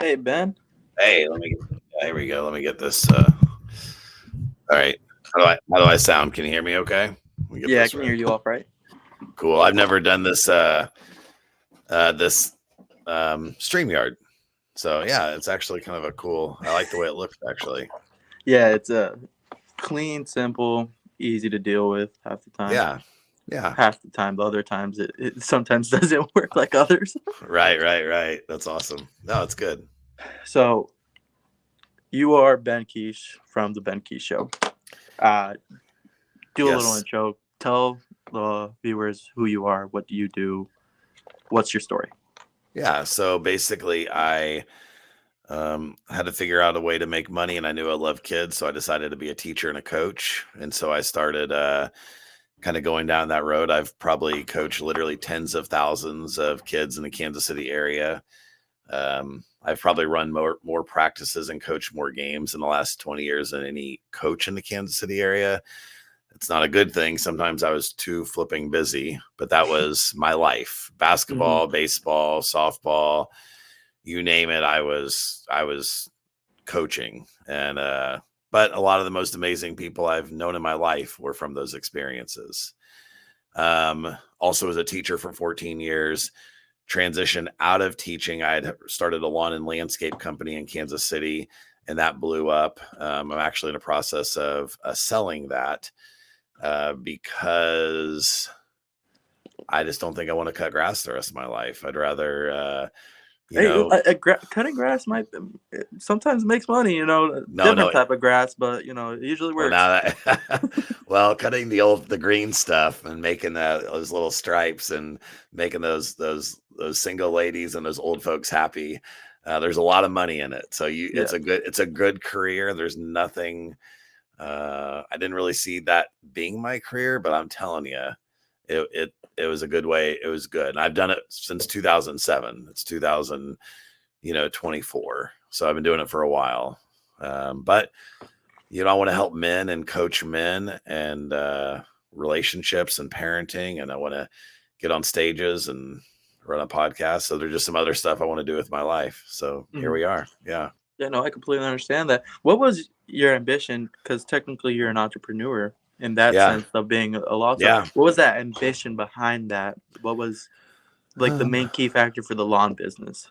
Hey Ben. Hey, here we go. Let me get this. All right. How do I sound? Can you hear me okay? Let me get Yeah, I this can right. hear you all right. Cool. I've never done this StreamYard. So yeah, it's actually kind of a cool. I like the way it looks actually. Yeah, it's clean, simple, easy to deal with half the time. Yeah. Yeah. Half the time, the other times it sometimes doesn't work like others. Right. That's awesome. No, it's good. So you are Ben Keech from the Ben Keech Show. Uh, do a little Yes. intro. Tell the viewers who you are. What do you do? What's your story? Yeah. So basically I had to figure out a way to make money, and I knew I loved kids, so I decided to be a teacher and a coach. And so I started kind of going down that road. I've probably coached literally tens of thousands of kids in the Kansas City area. I've probably run more practices and coached more games in the last 20 years than any coach in the Kansas City area. It's not a good thing. Sometimes I was too flipping busy, but that was my life. Mm-hmm. Basketball, baseball, softball, you name it. I was coaching, and but a lot of the most amazing people I've known in my life were from those experiences. Also as a teacher for 14 years, transitioned out of teaching. I had started a lawn and landscape company in Kansas City, and that blew up. I'm actually in the process of selling that because I just don't think I want to cut grass the rest of my life. I'd rather, you Hey, know, cutting grass might it sometimes makes money. no, Different no. type of grass, but it usually Well, works. now that, well, cutting the green stuff and making those little stripes and making those single ladies and those old folks happy. There's a lot of money in it, so Yeah. it's a good career. There's nothing. I didn't really see that being my career, but I'm telling you, it was a good way. It was good. And I've done it since 2007. It's 2000, 24. So I've been doing it for a while. But I want to help men and coach men and relationships and parenting. And I want to get on stages and run a podcast. So there's just some other stuff I want to do with my life. So here Mhm. we are. Yeah. Yeah, no, I completely understand that. What was your ambition? Because technically, you're an entrepreneur in that Yeah. sense of being a law. So, Yeah. what was that ambition behind that? What was like the Um, main key factor for the lawn business?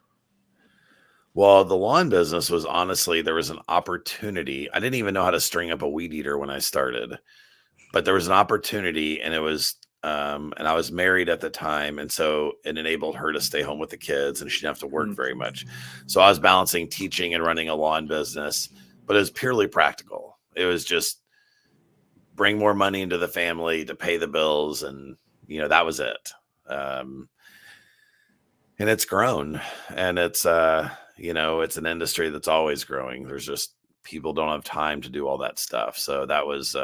well, the lawn business was honestly, there was an opportunity. I didn't even know how to string up a weed eater when I started, but there was an opportunity, and it was and I was married at the time, and so it enabled her to stay home with the kids, and she didn't have to work Mm. very much. So I was balancing teaching and running a lawn business, but it was purely practical. It was just bring more money into the family to pay the bills, and that was it. um, and it's grown, and it's an industry that's always growing. There's just people don't have time to do all that stuff. So that was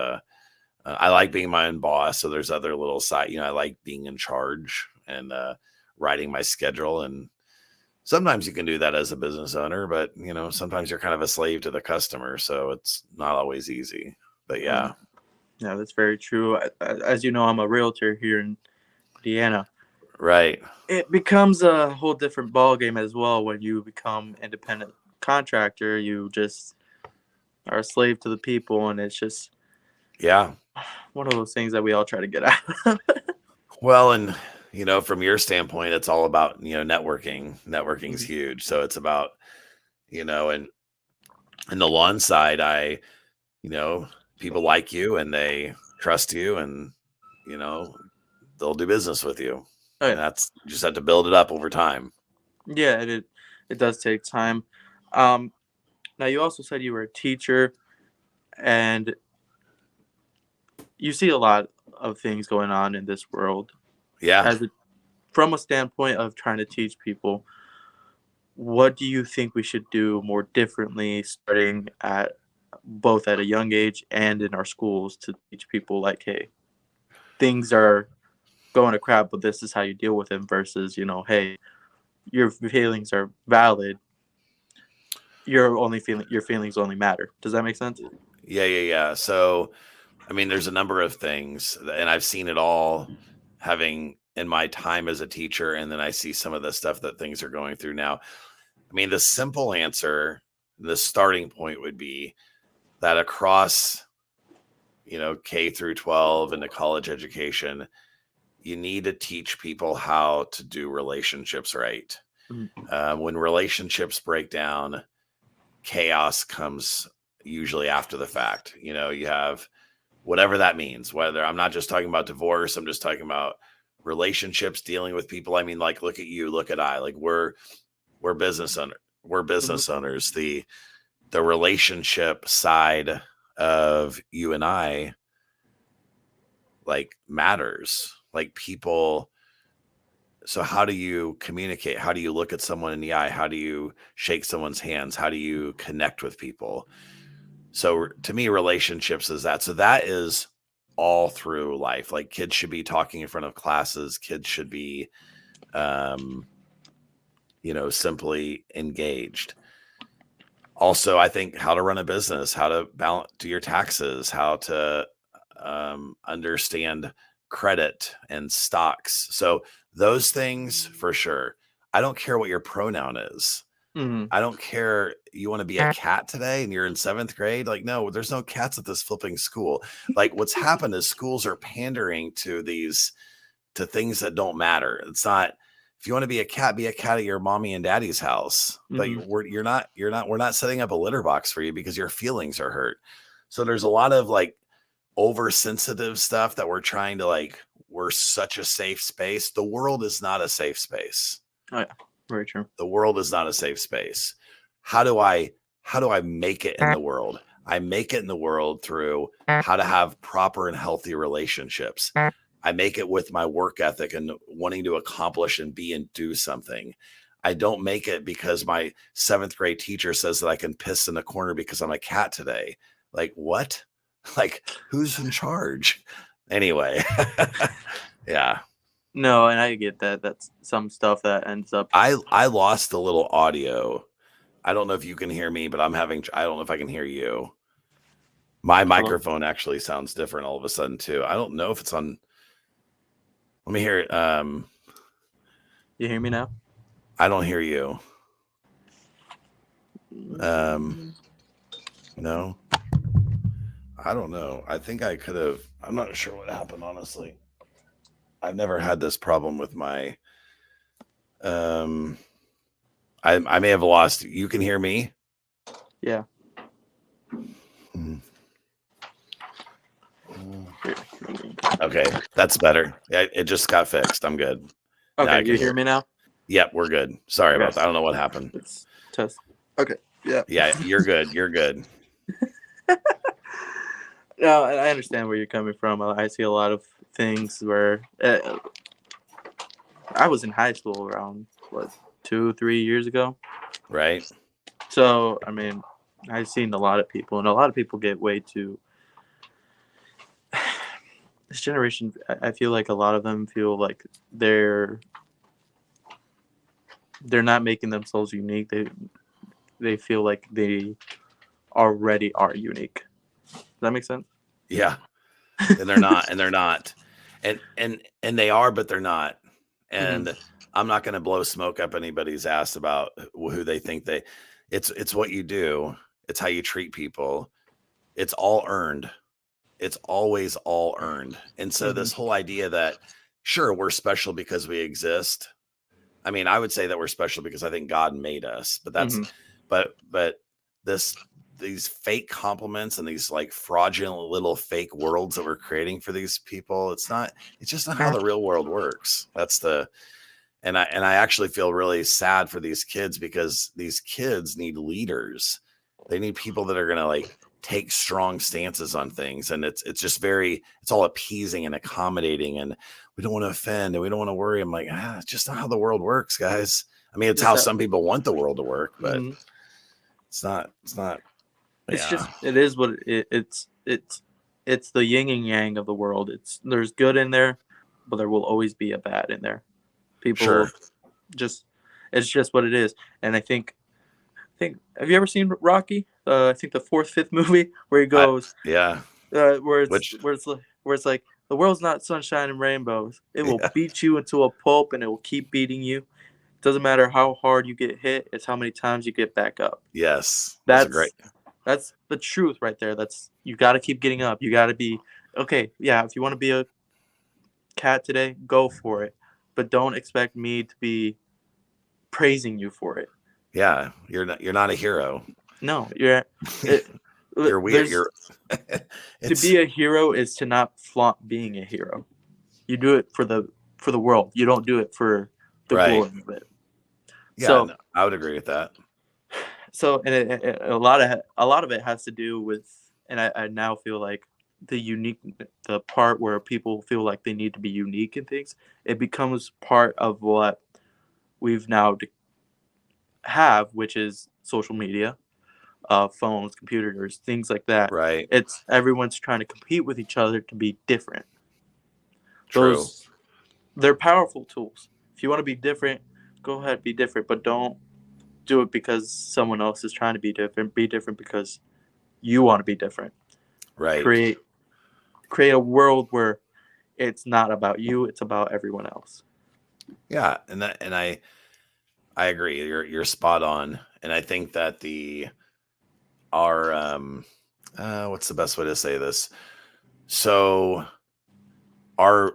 I like being my own boss. So there's other little side, I like being in charge and writing my schedule. And sometimes you can do that as a business owner, but sometimes you're kind of a slave to the customer. So it's not always easy. But Mm. yeah. Yeah, that's very true. As you know, I'm a realtor here in Indiana. Right. It becomes a whole different ball game as well when you become independent contractor. You just are a slave to the people, and it's just Yeah. one of those things that we all try to get out of. Well, and from your standpoint, it's all about, networking. Networking's Mhm. huge. So it's about, and in the lawn side, you know, people like you and they trust you, and, you know, they'll do business with you. Oh And yeah, that's you just have to build it up over time. yeah. It does take time. Um, Now you also said you were a teacher, and you see a lot of things going on in this world. Yeah. As a, from a standpoint of trying to teach people, what do you think we should do more differently, starting at both at a young age and in our schools to teach people like, hey, things are going to crap, but this is how you deal with them versus, hey, your feelings are valid. Your feelings only matter. Does that make sense? Yeah. So, I mean, there's a number of things, and I've seen it all having in my time as a teacher. And then I see some of the stuff that things are going through now. I mean, the simple answer, the starting point would be that across, K through 12 and the college education, you need to teach people how to do relationships right. When relationships break down, chaos comes usually after the fact. You have whatever that means, whether I'm not just talking about divorce, I'm just talking about relationships, dealing with people. I mean, like, look at you, look at I, like we're business owners. The relationship side of you and I, like, matters. Like, people. So how do you communicate? How do you look at someone in the eye? How do you shake someone's hands? How do you connect with people? So to me, relationships is that. So that is all through life. Like, kids should be talking in front of classes. Kids should be, simply engaged. Also, I think how to run a business, how to do your taxes, how to understand credit and stocks. So those things for sure. I don't care what your pronoun is. I don't care. You want to be a cat today and you're in 7th grade? Like, no, there's no cats at this flipping school. Like, what's happened is schools are pandering to things that don't matter. It's not, if you want to be a cat at your mommy and daddy's house. But we're not setting up a litter box for you because your feelings are hurt. So there's a lot of like oversensitive stuff that we're trying to, like, we're such a safe space. The world is not a safe space. Oh yeah, very true. The world is not a safe space. How do I make it in the world? I make it in the world through how to have proper and healthy relationships. I make it with my work ethic and wanting to accomplish and be and do something. I don't make it because my 7th grade teacher says that I can piss in the corner because I'm a cat today. Like, what? Like, who's in charge? Anyway. Yeah. No, and I get that. That's some stuff that ends up. I lost a little audio. I don't know if you can hear me, but I don't know if I can hear you. My microphone actually sounds different all of a sudden too. I don't know if it's on. Let me hear it. You hear me now? I don't hear you. No. I don't know. I think I could have. I'm not sure what happened, honestly. I've never had this problem with my. I may have lost. You can hear me? Yeah. Okay, that's better. It just got fixed. I'm good. Okay, you hear me now? Yep, we're good. Sorry about that. I don't know what happened. It's test. Okay. Yeah. Yeah, you're good. You're good. No, I understand where you're coming from. I see a lot of things where I was in high school around 2-3 years ago. Right. So I mean, I've seen a lot of people, and a lot of people get way too. This generation, I feel like a lot of them feel like they're not making themselves unique. They feel like they already are unique. Does that make sense? Yeah. And they're not, and they're not. And they are, but they're not. And I'm not going to blow smoke up anybody's ass about who they think it's what you do. It's how you treat people. It's all earned. It's always all earned. And so this whole idea that, sure, we're special because we exist. I mean, I would say that we're special because I think God made us, but that's, but these fake compliments and these like fraudulent little fake worlds that we're creating for these people. It's just not how the real world works. And I actually feel really sad for these kids because these kids need leaders. They need people that are going to like take strong stances on things. And it's just it's all appeasing and accommodating. And we don't want to offend and we don't want to worry. I'm like, it's just not how the world works, guys. I mean, it's how some people want the world to work, but it's not. It's just, it is what it's the yin and yang of the world. There's good in there, but there will always be a bad in there. People it's just what it is. And I think, have you ever seen Rocky? I think the 4th, 5th movie where he goes, where it's like the world's not sunshine and rainbows. It will beat you into a pulp, and it will keep beating you. Doesn't matter how hard you get hit, it's how many times you get back up. Yes, that's a great. That's that's the truth right there. That's you got to keep getting up. You got to be okay. Yeah, if you want to be a cat today, go for it, but don't expect me to be praising you for it. Yeah, you're not a hero. No, you're. It, You're weird. there's You're to it's be a hero is to not flaunt being a hero. You do it for the world. You don't do it for the right. glory of it. Yeah, So no, I would agree with that. and a lot of it has to do with, and I now feel like the part where people feel like they need to be unique in things, it becomes part of what we've now have, which is social media, phones, computers, things like that. Right. It's everyone's trying to compete with each other to be different. True. Those they're powerful tools. If you want to be different, go ahead, be different, but don't do it because someone else is trying to be different. Be different because you want to be different. Right. Create a world where it's not about you, it's about everyone else. Yeah, and I agree. You're spot on. And I think that our what's the best way to say this? So our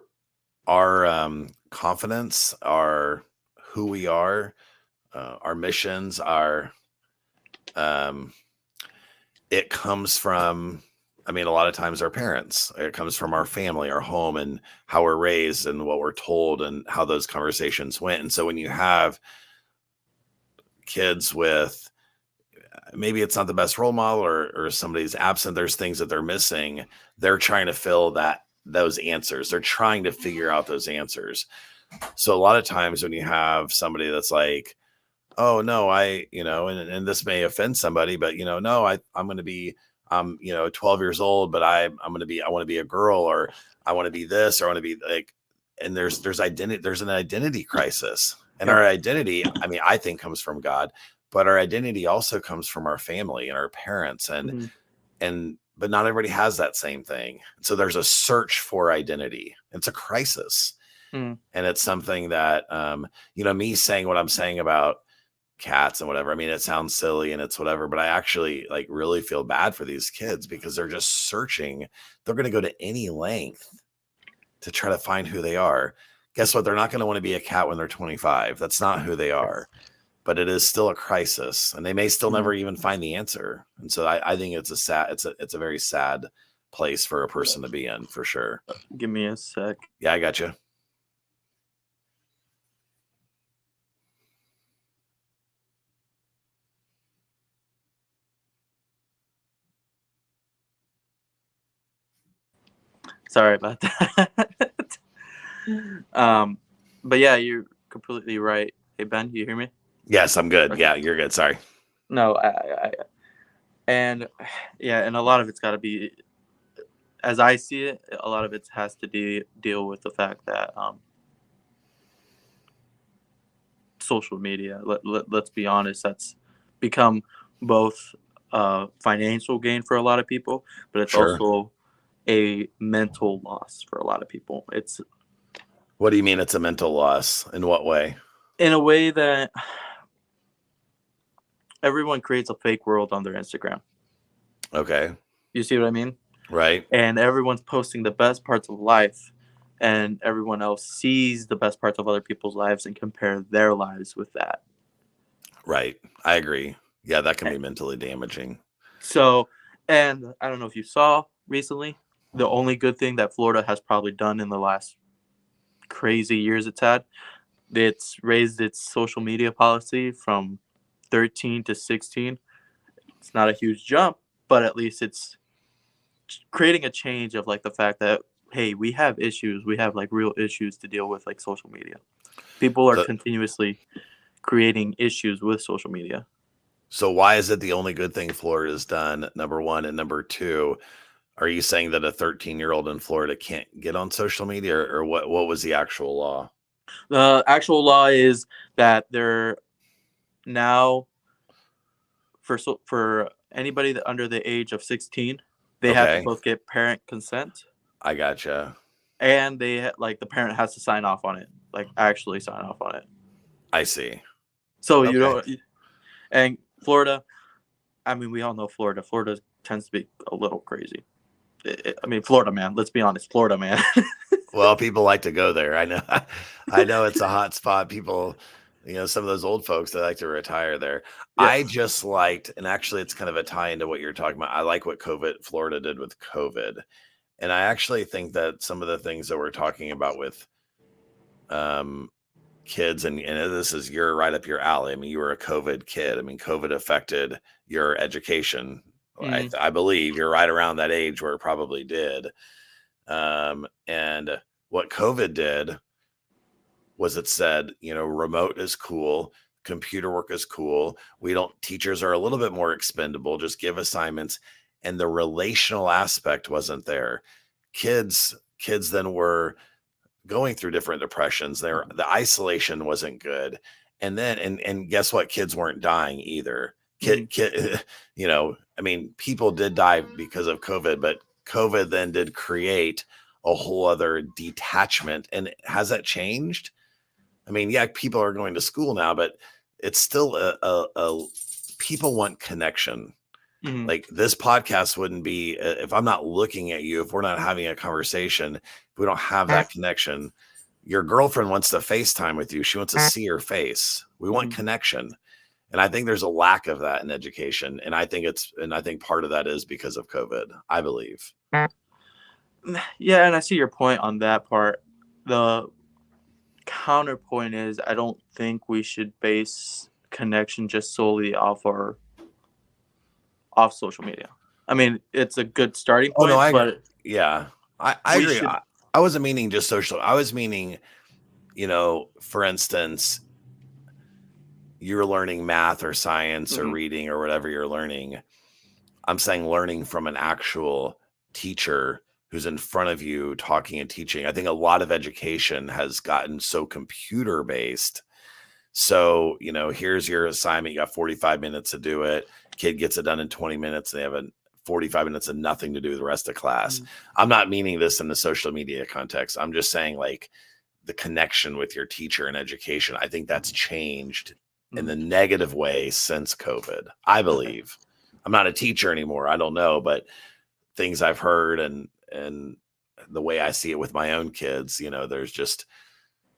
confidence, our who we are, our missions, our um it comes from, I mean, a lot of times our parents. It comes from our family, our home, and how we're raised and what we're told and how those conversations went. And so when you have kids with maybe it's not the best role model, or somebody's absent, there's things that they're missing, they're trying to fill those answers. They're trying to figure out those answers. So a lot of times when you have somebody that's like, oh no, and this may offend somebody, but no, I'm going to be, 12 years old, but I want to be a girl, or I want to be this, or I want to be like, and there's an identity crisis. And Yep. our identity, I mean, I think comes from God, but our identity also comes from our family and our parents, Mm-hmm. but not everybody has that same thing. So there's a search for identity. It's a crisis. Mm-hmm. And it's something that, me saying what I'm saying about cats and whatever, I mean, it sounds silly and it's whatever, but I actually like really feel bad for these kids because they're just searching. They're going to go to any length to try to find who they are. Guess what? They're not going to want to be a cat when they're 25. That's not who they are, but it is still a crisis, and they may still never even find the answer. And so I think it's a very sad place for a person to be in, for sure. Give me a sec. Yeah, I got you. Sorry about that. But yeah, you're completely right. Hey Ben, you hear me? Yes, I'm good. Okay. Yeah, you're good. Sorry. No, and yeah, and a lot of it's got to be, as I see it, a lot of it has to deal with the fact that social media. Let's be honest, that's become both financial gain for a lot of people, but it's Sure. also a mental loss for a lot of people. It's What do you mean it's a mental loss? In what way? in a way that everyone creates a fake world on their Instagram. Okay. You see what I mean? Right. And everyone's posting the best parts of life, and everyone else sees the best parts of other people's lives and compare their lives with that. Right. I agree. Yeah, that can be mentally damaging. So, and I don't know if you saw recently, the only good thing that Florida has probably done in the last crazy years it's raised its social media policy from 13 to 16. It's not a huge jump, but at least it's creating a change of like the fact that, hey, we have issues. We have like real issues to deal with, like social media. People are The- continuously creating issues with social media. So why is it the only good thing Florida's done? Number one. And number two, are you saying that a 13-year-old in Florida can't get on social media, or what was the actual law? The actual law is that they're now for anybody that under the age of 16, they have to Okay. both get parent consent, I gotcha. and the parent has to sign off on it, like actually sign off on it. I see. So you Okay. don't, and Florida, I mean, we all know Florida. Florida tends to be a little crazy. I mean, Florida, man. Let's be honest, Florida, man. Well, people like to go there. I know. I know it's a hot spot. People, some of those old folks that like to retire there. Yeah. I just liked, and actually, it's kind of a tie into what you're talking about. I like what Florida did with COVID, and I actually think that some of the things that we're talking about with um, kids, and this is you're right up your alley. I mean, you were a COVID kid. I mean, COVID affected your education. Mm, I believe you're right around that age where it probably did. And what COVID did was it said, remote is cool, computer work is cool. Teachers are a little bit more expendable, just give assignments. And the relational aspect wasn't there. Kids then were going through different depressions. The isolation wasn't good. And then, and guess what? Kids weren't dying either. mm, I mean, people did die because of COVID, but COVID then did create a whole other detachment. And has that changed? I mean, yeah, people are going to school now, but it's still people want connection. mm, Like this podcast wouldn't be if I'm not looking at you, if we're not having a conversation, if we don't have that connection. Your girlfriend wants to FaceTime with you. She wants to see your face. We want mm. connection. And I think there's a lack of that in education. And I think part of that is because of COVID, I believe. Yeah, and I see your point on that part. The counterpoint is I don't think we should base connection just solely off social media. I mean, it's a good starting Oh no, point, I agree. but Yeah, I we agree. should. I wasn't meaning just social. I was meaning, for instance, you're learning math or science or Mhm, reading or whatever you're learning. I'm saying learning from an actual teacher who's in front of you talking and teaching. I think a lot of education has gotten so computer based. So, here's your assignment. You got 45 minutes to do it. Kid gets it done in 20 minutes. They have 45 minutes and nothing to do with the rest of class. mhm, I'm not meaning this in the social media context. I'm just saying like the connection with your teacher and education. I think that's changed in the mhm. negative way since COVID, I Okay. believe. I'm not a teacher anymore. I don't know, but things I've heard and the way I see it with my own kids, there's just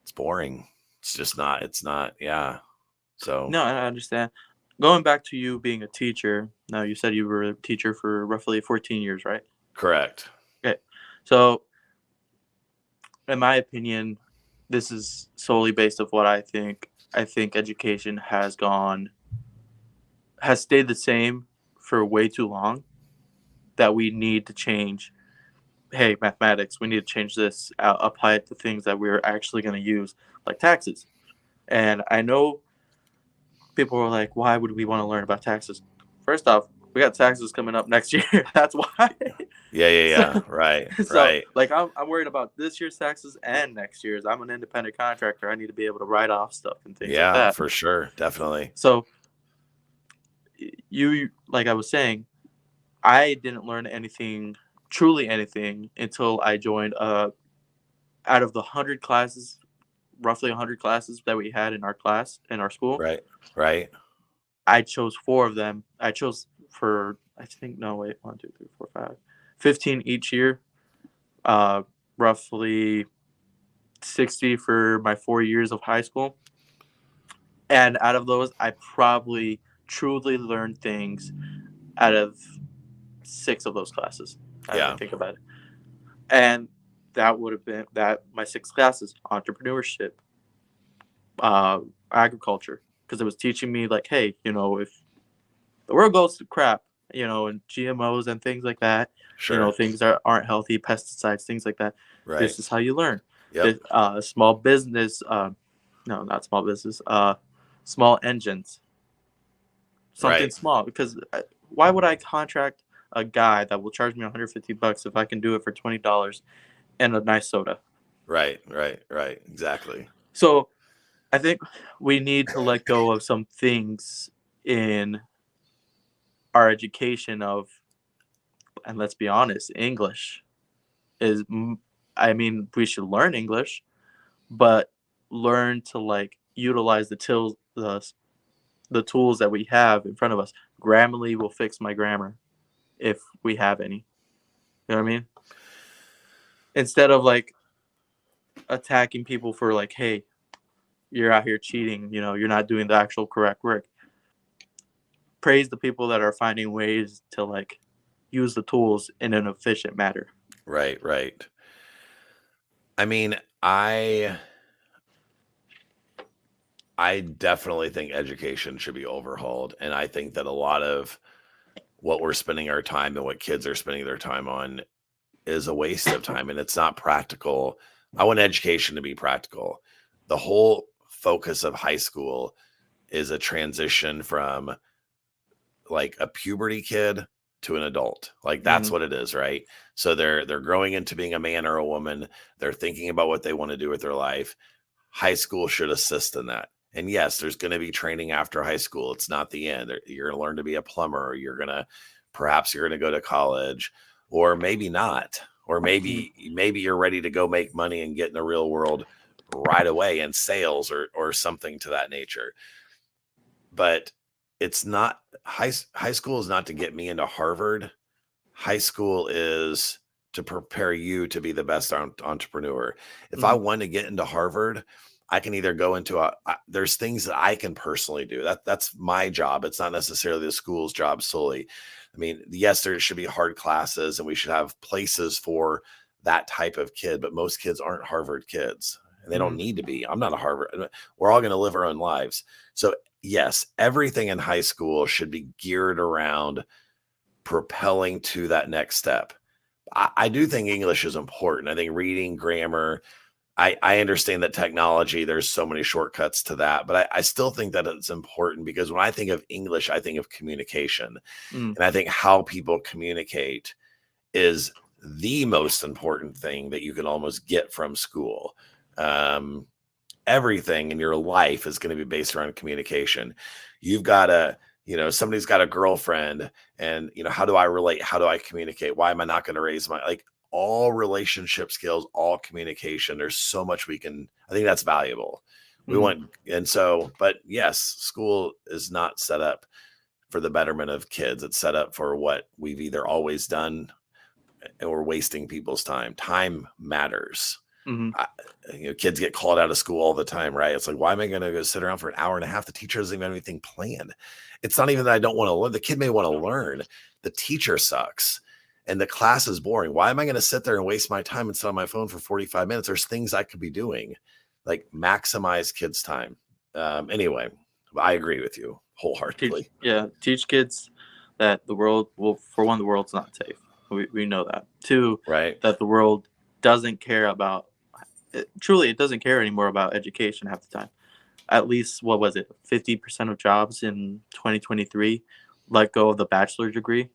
it's boring. It's not, yeah. So No, I understand. Going back to you being a teacher, now you said you were a teacher for roughly 14 years, right? correct. Okay. So, in my opinion, this is solely based of what I think. I think education has stayed the same for way too long that we need to change. Hey, mathematics, we need to change this, apply it to things that we're actually going to use, like taxes. And I know people were like, why would we want to learn about taxes? First off, we got taxes coming up next year. That's why. Yeah, yeah, so, yeah. Right, so right. like I'm worried about this year's taxes and next year's. I'm an independent contractor. I need to be able to write off stuff and things like Yeah, that. for sure. Definitely. So you, like I was saying, I didn't learn anything, truly anything, until I joined. Out of the 100 classes, roughly 100 classes that we had in our school, Right, right, I chose four of them. I chose for I think no wait 1, 2, 3, 4, 5, 15 each year. Uh, roughly 60 for my 4 years of high school. And out of those, I probably truly learned things out of 6 of those classes. I yeah, didn't think about it. And that would have been that my 6 classes: entrepreneurship, uh, agriculture, because it was teaching me like, hey, if the world goes to crap, and GMOs and things like that, sure. things that aren't healthy, pesticides, things like that. Right. This is how you learn. Yep. This, small business, no, not small business, small engines, something Right, small. Because why would I contract a guy that will charge me $150 if I can do it for $20 and a nice soda? right, right, right. Exactly. So I think we need to let go of some things in our education of, and let's be honest, English I mean, we should learn English, but learn to like utilize the tools that we have in front of us. Grammarly will fix my grammar if we have any. You know what I mean? Instead of like attacking people for like, hey, you're out here cheating, you're not doing the actual correct work. Praise the people that are finding ways to like use the tools in an efficient manner. Right, right. I mean, I definitely think education should be overhauled. And I think that a lot of what we're spending our time and what kids are spending their time on is a waste of time, and it's not practical. I want education to be practical. The whole focus of high school is a transition from like a puberty kid to an adult. Like that's what it is, right? So they're growing into being a man or a woman. They're thinking about what they want to do with their life. High school should assist in that. And yes, there's going to be training after high school. It's not the end. You're going to learn to be a plumber. Perhaps you're going to go to college, or maybe not. Or maybe you're ready to go make money and get in the real world right away in sales or something to that nature. But it's not high school is not to get me into Harvard. High school is to prepare you to be the best entrepreneur. If I want to get into Harvard, I can either go into there's things that I can personally do. That's my job. It's not necessarily the school's job solely. I mean, yes, there should be hard classes and we should have places for that type of kid, but most kids aren't Harvard kids and they don't need to be. I'm not a Harvard. We're all going to live our own lives. So yes, everything in high school should be geared around propelling to that next step. I do think English is important. I think reading, grammar, I understand that technology, there's so many shortcuts to that, but I still think that it's important because when I think of English, I think of communication. And I think how people communicate is the most important thing that you can almost get from school. Everything in your life is going to be based around communication. You've got somebody's got a girlfriend and, how do I relate? How do I communicate? Why am I not going to raise all relationship skills, all communication? There's so much I think that's valuable. But yes, school is not set up for the betterment of kids. It's set up for what we've either always done or wasting people's time. Time matters. Kids get called out of school all the time, right? It's like, why am I going to go sit around for an hour and a half? The teacher doesn't even have anything planned. It's not even that I don't want to learn. The kid may want to learn. The teacher sucks. And the class is boring. Why am I going to sit there and waste my time and sit on my phone for 45 minutes? There's things I could be doing, like maximize kids' time. Anyway, I agree with you wholeheartedly. Teach kids that the world, for one, the world's not safe. We know that. Two, right, that the world doesn't care about, it doesn't care anymore about education half the time. At least, 50% of jobs in 2023 let go of the bachelor's degree.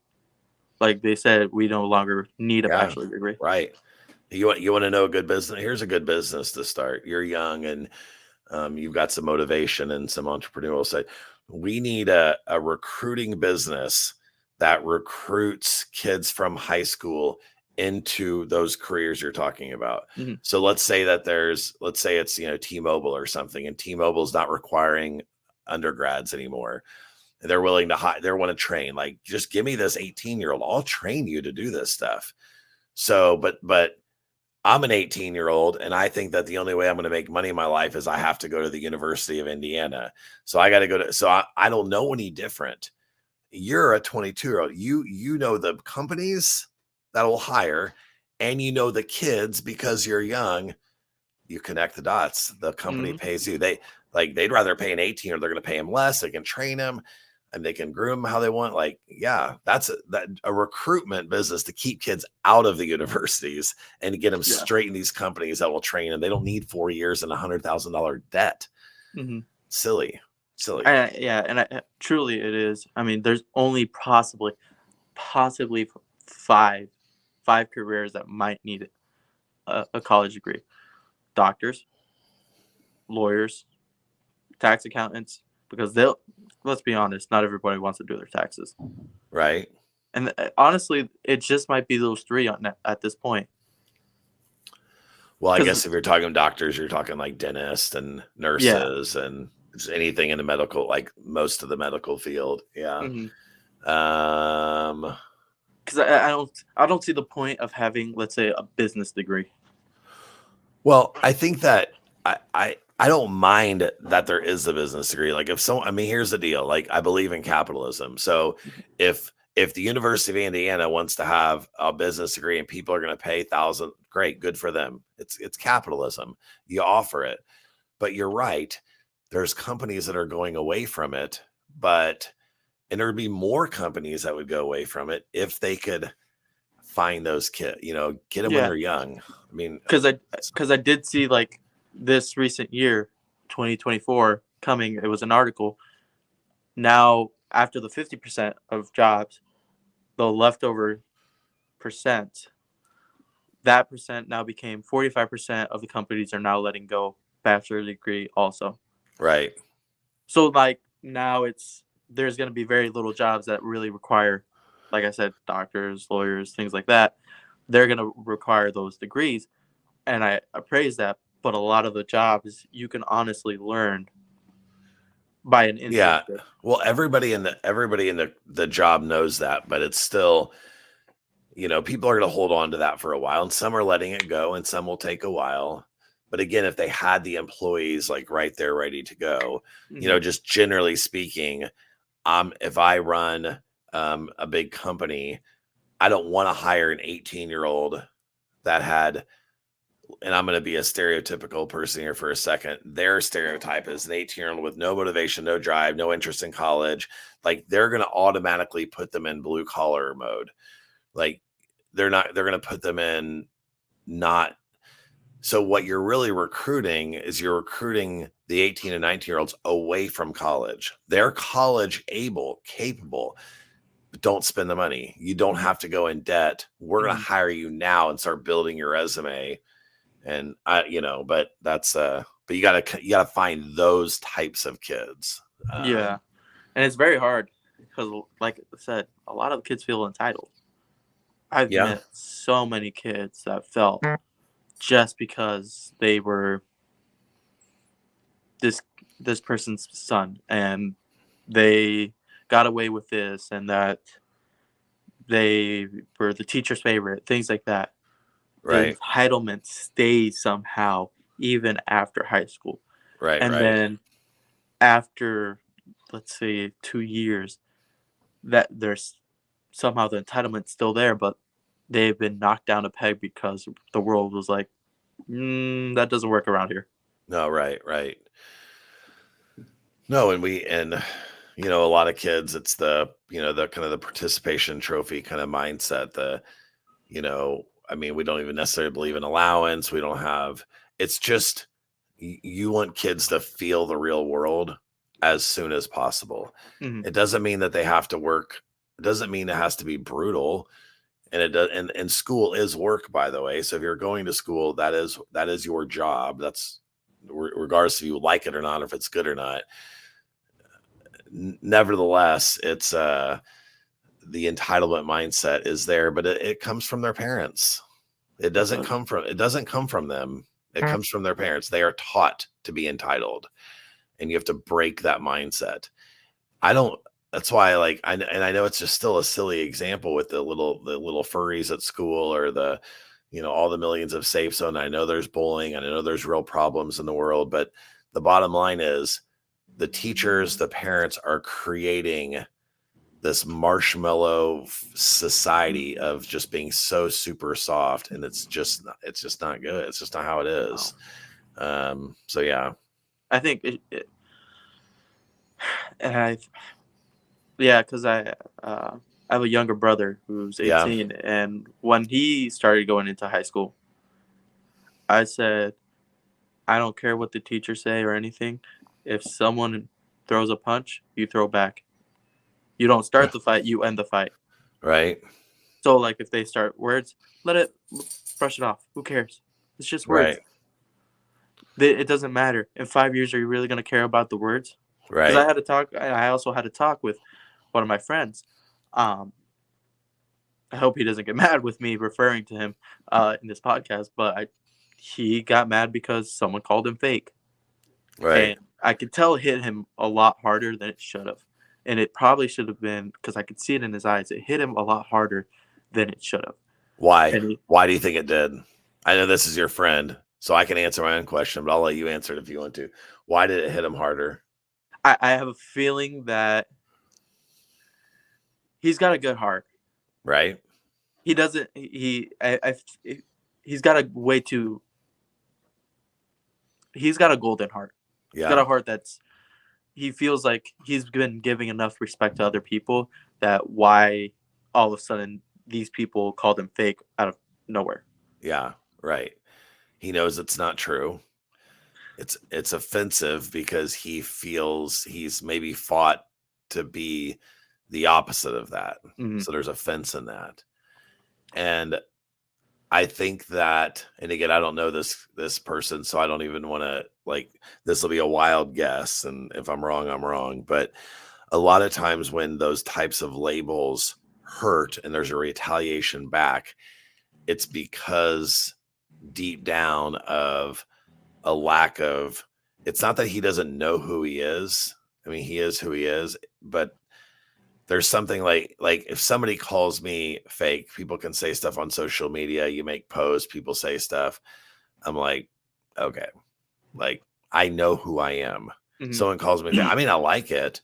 Like they said, we no longer need a bachelor's degree. Right. You want to know a good business? Here's a good business to start. You're young and you've got some motivation and some entrepreneurial side. We need a recruiting business that recruits kids from high school into those careers you're talking about. So let's say it's, T-Mobile or something, and T-Mobile is not requiring undergrads anymore. They're willing to hire, they want to train, like, just give me this 18-year-old. I'll train you to do this stuff. So, but I'm an 18-year-old and I think that the only way I'm going to make money in my life is I have to go to the University of Indiana. So I got to go to, I don't know any different. You're a 22-year-old. You know the companies that will hire and the kids because you're young. You connect the dots. The company pays you. They'd rather pay an 18 or they're going to pay him less. They can train him and they can groom how they want. That's a recruitment business to keep kids out of the universities and to get them straight in these companies that will train them. They don't need 4 years and $100,000 debt. Silly. And truly it is. I mean, there's only possibly five careers that might need a college degree: doctors, lawyers, tax accountants, because let's be honest, not everybody wants to do their taxes. Right. And honestly, it just might be those three at this point. Well, I Because guess if you're talking doctors, you're talking like dentists and yeah, nurses and just anything in the medical, like most of the medical field. Yeah. because Um, I don't see the point of having, let's say, a business degree. well, I think that I don't mind that there is a business degree. Like if I mean, here's the deal. Like I believe in capitalism. So if the University of Indiana wants to have a business degree and people are going to pay thousand, great, good for them. It's capitalism. You offer it. But you're right. There's companies that are going away from it, and there would be more companies that would go away from it if they could find those kids, get them when Yeah, they're young. I mean, because I did see like this recent year, 2024 coming. It was an article. Now after the 50% of jobs, the leftover percent, that percent now became 45% of the companies are now letting go bachelor degree also. right. So like now there's going to be very little jobs that really require, like I said, doctors, lawyers, things like that. They're going to require those degrees, and I praise that. But a lot of the jobs you can honestly learn by an Yeah. internship. Well, everybody in the job knows that, but it's still, people are going to hold on to that for a while, and some are letting it go, and some will take a while. But again, if they had the employees like right there ready to go, Mm-hmm. just generally speaking, if I run a big company, I don't want to hire an 18-year-old that had, and I'm going to be a stereotypical person here for a second. Their stereotype is an 18-year-old with no motivation, no drive, no interest in college. Like they're going to automatically put them in blue collar mode. Like they're going to put them in not. So what you're really recruiting is you're recruiting the 18 and 19-year-olds away from college. They're college able, capable, but don't spend the money. You don't have to go in debt. We're going to hire you now and start building your resume. And but but you gotta find those types of kids. Yeah, and it's very hard because, like I said, a lot of kids feel entitled. I've Yeah, met so many kids that felt just because they were this this person's son and they got away with this and that they were the teacher's favorite, things like that. The right, entitlement stays somehow even after high school. right, And right, then after, let's say, 2 years, that there's somehow the entitlement's still there, but they've been knocked down a peg because the world was like, that doesn't work around here. no, right, right. No, and a lot of kids, it's the kind of the participation trophy kind of mindset. I mean, we don't even necessarily believe in allowance. We don't have. It's just you want kids to feel the real world as soon as possible. Hmm. It doesn't mean that they have to work. It doesn't mean it has to be brutal. And it does, and school is work, by the way. So if you're going to school, that is your job. That's regardless if you like it or not, if it's good or not. Nevertheless, it's the entitlement mindset is there, but it comes from their parents. It doesn't come from them. It comes from their parents. They are taught to be entitled, and you have to break that mindset. I don't. That's why, and I know it's just still a silly example with the little furries at school, or all the millions of safe zone. I know there's bullying, and I know there's real problems in the world, but the bottom line is the teachers, the parents are creating this marshmallow society of just being so super soft, and it's just not good. It's just not how it is. So yeah. I think and yeah, because I have a younger brother who's Yeah. 18, and when he started going into high school, I said, I don't care what the teachers say or anything. If someone throws a punch, you throw back. You don't start the fight, you end the fight. Right. So, like, if they start words, let it brush it off. Who cares? It's just words. Right. It doesn't matter. In 5 years, are you really going to care about the words? Because Right. I also had a talk with one of my friends. Um, I hope he doesn't get mad with me referring to him in this podcast, but he got mad because someone called him fake. Right. And I could tell it hit him a lot harder than it should have. And it probably should have been, because I could see it in his eyes, it hit him a lot harder than it should have. Why? And Why do you think it did? I know this is your friend, so I can answer my own question, but I'll let you answer it if you want to. Why did it hit him harder? I have a feeling that he's got a good heart. Right. He doesn't, he's got a way too, he's got a golden heart. He's got Yeah. a heart he feels like he's been giving enough respect to other people that why all of a sudden these people called him fake out of nowhere. Yeah. Right. He knows it's not true. It's offensive because he feels he's maybe fought to be the opposite of that. Mm-hmm. So there's offense in that. And I think that, and again, I don't know this person, so I don't even want to, like, this will be a wild guess. And if I'm wrong, I'm wrong. But a lot of times when those types of labels hurt and there's a retaliation back, it's because deep down of a lack of, it's not that he doesn't know who he is. I mean, he is who he is, but there's something like if somebody calls me fake, people can say stuff on social media. You make posts, people say stuff. I'm like, okay, like I know who I am. Mm-hmm. Someone calls me fake. I mean, I like it,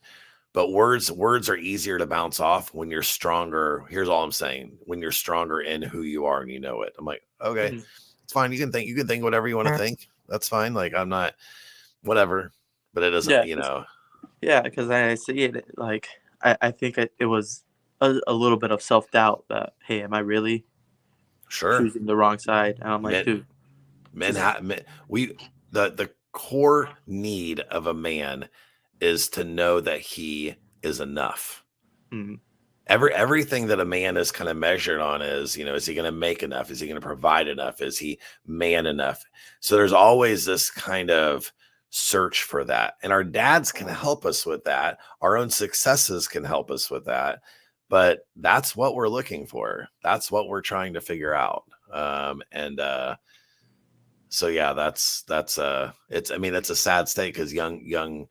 but words are easier to bounce off when you're stronger. Here's all I'm saying: when you're stronger in who you are and you know it. I'm like, okay, Mm-hmm. it's fine. You can think whatever you want to think. That's fine. Like I'm not whatever, but it doesn't, Yeah, yeah, because I see it like I think it was a little bit of self doubt that, hey, am I really sure. choosing the wrong side? And I'm like, dude, The core need of a man is to know that he is enough. mm-hmm. Everything that a man is kind of measured on is, is he going to make enough? Is he going to provide enough? Is he man enough? So there's always this kind of search for that. And our dads can help us with that. Our own successes can help us with that. But that's what we're looking for. That's what we're trying to figure out. So yeah, that's it's, I mean, it's a sad state because young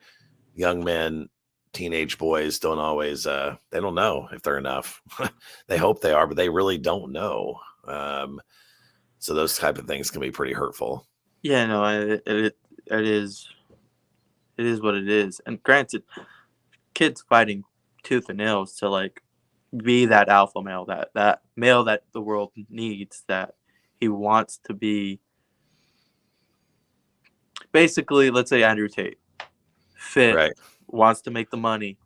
men, teenage boys don't always they don't know if they're enough. They hope they are, but they really don't know. So those type of things can be pretty hurtful. Yeah, no, it is what it is. And granted, kids fighting tooth and nails to like be that alpha male, that male that the world needs, that he wants to be. Basically, let's say Andrew Tate, fit, Right. wants to make the money.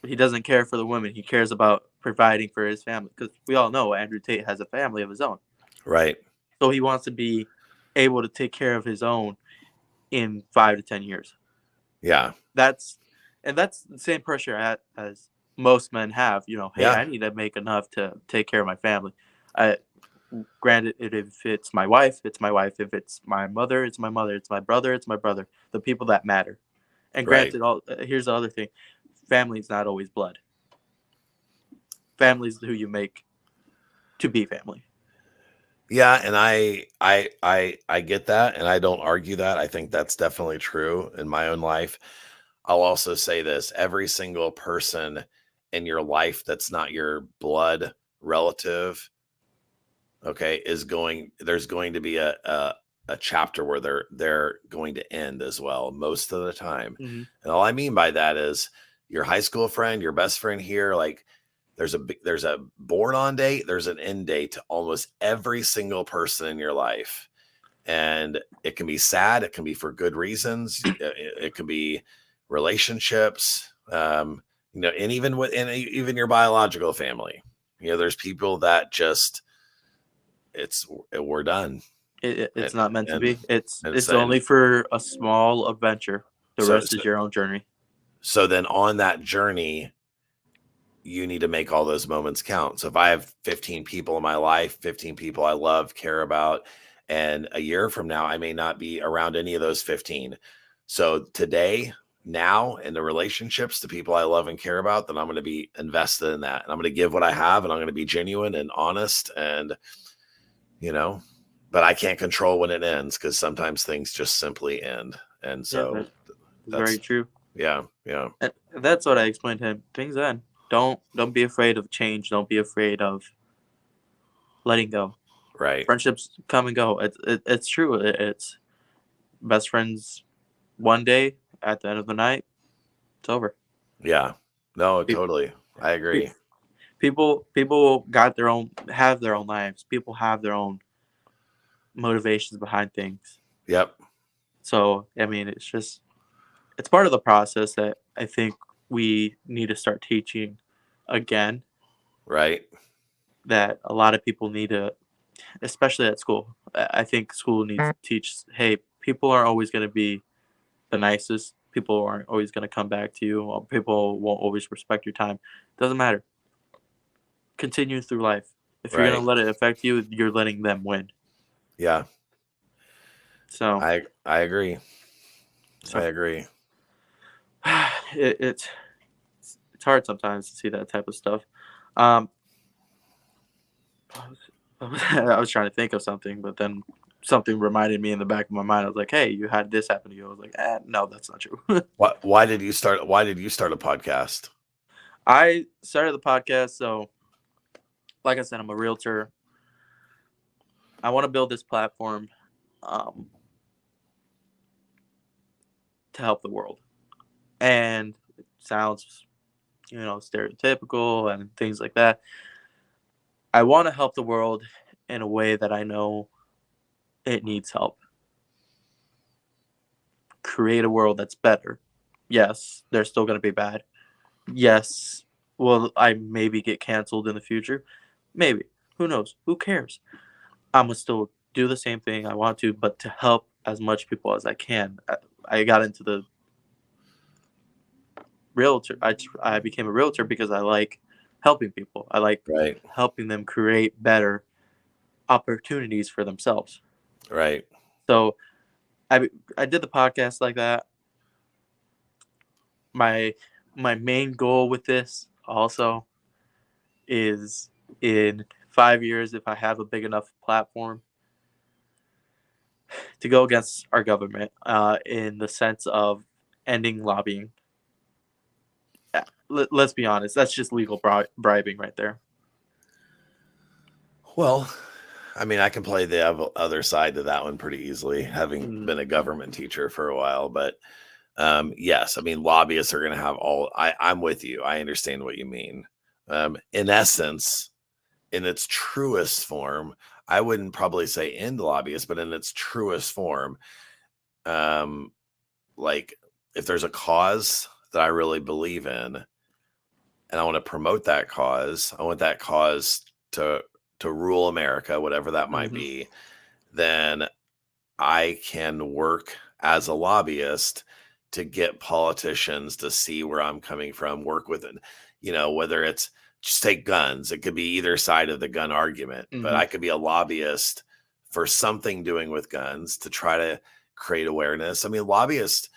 He doesn't care for the women. He cares about providing for his family, because we all know Andrew Tate has a family of his own. Right. So he wants to be able to take care of his own in 5 to 10 years. Yeah. That's the same pressure as most men have. Hey, Yeah. I need to make enough to take care of my family. Granted, if it's my wife, it's my wife. If it's my mother, it's my mother. It's my brother, it's my brother. The people that matter. And granted, here's the other thing: family's not always blood. Family's who you make to be family. Yeah, and I get that, and I don't argue that. I think that's definitely true in my own life. I'll also say this: every single person in your life that's not your blood relative, okay, there's going to be a chapter where they're going to end as well most of the time. Mm-hmm. And all I mean by that is your high school friend, your best friend here, like there's a born on date, there's an end date to almost every single person in your life. And it can be sad, it can be for good reasons, it could be relationships, and even your biological family. There's people that just we're done. It's not meant to be. It's and only for a small adventure. The rest so is your own journey. So then on that journey, you need to make all those moments count. So if I have 15 people in my life, 15 people I love, care about, and a year from now, I may not be around any of those 15. So today, now, in the relationships, the people I love and care about, then I'm going to be invested in that. And I'm going to give what I have, and I'm going to be genuine and honest. And, but I can't control when it ends because sometimes things just simply end. And Yeah, so that's very that's, true. yeah, And that's what I explained to him. Things end. Don't be afraid of change. Don't be afraid of letting go. right. Friendships come and go. It's true. It's best friends one day, at the end of the night, it's over. Yeah. No, Pe- totally. I pe- agree. People got their own have their own lives. People have their own motivations behind things. Yep. So I mean, it's part of the process that I think we need to start teaching again. Right. That a lot of people need to, especially at school. I think school needs to teach. Hey, people aren't always going to be the nicest. People aren't always going to come back to you. Or people won't always respect your time. Doesn't matter. Continue through life. If you're going Right. to let it affect you, you're letting them win. Yeah. So, I agree. I so agree. it's hard sometimes to see that type of stuff. Um, I was trying to think of something, but then something reminded me in the back of my mind. I was like, "Hey, you had this happen to you." I was like, "No, that's not true." Why did you start a podcast? I started the podcast, so like I said, I'm a realtor. I want to build this platform um, to help the world, and it sounds, stereotypical and things like that. I want to help the world in a way that I know it needs help. Create a world that's better. Yes, they're still going to be bad. Yes, will I maybe get canceled in the future? Maybe. Who knows? Who cares? I'm gonna still do the same thing I want to, but to help as much people as I can. I got into the realtor. I became a realtor because I like helping people. I like Right. helping them create better opportunities for themselves. Right. So I did the podcast like that. My main goal with this also is in 5 years, if I have a big enough platform, to go against our government in the sense of ending lobbying. Let's be honest, that's just legal bribing right there. Well, I mean, I can play the other side to that one pretty easily, having Mm, been a government teacher for a while. But yes, I mean, lobbyists are going to have I'm with you. I understand what you mean. In essence, in its truest form, I wouldn't probably say end lobbyists, but in its truest form, um, like if there's a cause that I really believe in, and I want to promote that cause, I want that cause to rule America, whatever that might mhm. be, then I can work as a lobbyist to get politicians to see where I'm coming from, work with it. Whether it's just take guns, it could be either side of the gun argument, but Mhm. I could be a lobbyist for something doing with guns to try to create awareness. I mean, lobbyists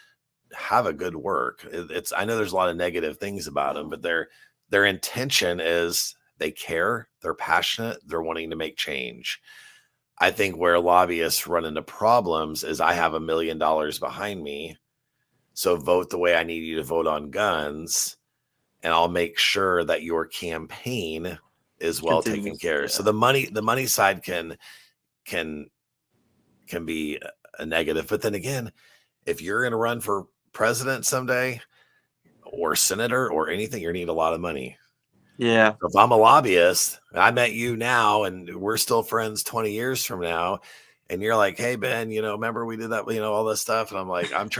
have a good work. I know there's a lot of negative things about them, but their intention is they care, they're passionate, they're wanting to make change. I think where lobbyists run into problems is I have $1 million behind me. So vote the way I need you to vote on guns, and I'll make sure that your campaign is well taken Continues. care of. So Yeah. the money side can be a negative. But then again, if you're going to run for president someday or senator or anything, you need a lot of money. Yeah. So if I'm a lobbyist, I met you now and we're still friends 20 years from now, and you're like, hey, Ben, remember we did that, all this stuff. And I'm like, I'm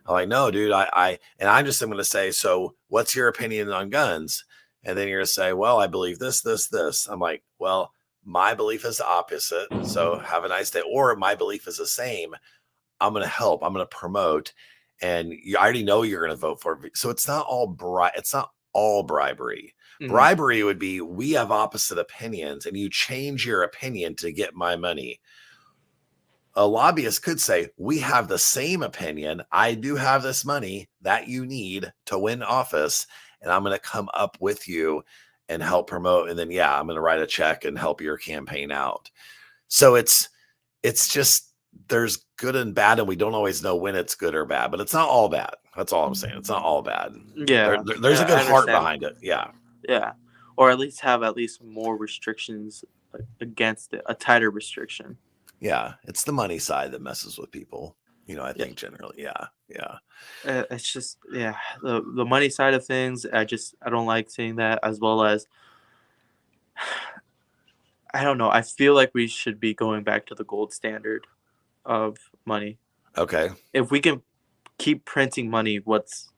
like, no, dude, and I'm going to say, so what's your opinion on guns? And then you're going to say, well, I believe this, this, this. I'm like, well, my belief is the opposite. So have a nice day. Or my belief is the same. I'm going to help. I'm going to promote. And I already know you're going to vote for it. So it's not all bribery. Mhm. Bribery would be we have opposite opinions and you change your opinion to get my money. A lobbyist could say, we have the same opinion. I do have this money that you need to win office, and I'm going to come up with you and help promote. And then, yeah, I'm going to write a check and help your campaign out. So it's just there's good and bad, and we don't always know when it's good or bad, but it's not all bad. That's all I'm saying. It's not all bad. Yeah, There's a good I heart understand. behind it. Yeah. Yeah, or at least have at least more restrictions against it, a tighter restriction. Yeah. It's the money side that messes with people. I Yeah, think generally. Yeah. Yeah. it's just yeah the money side of things. I don't like seeing that, as well as I don't know. I feel like we should be going back to the gold standard of money. Okay. If we can keep printing money, what's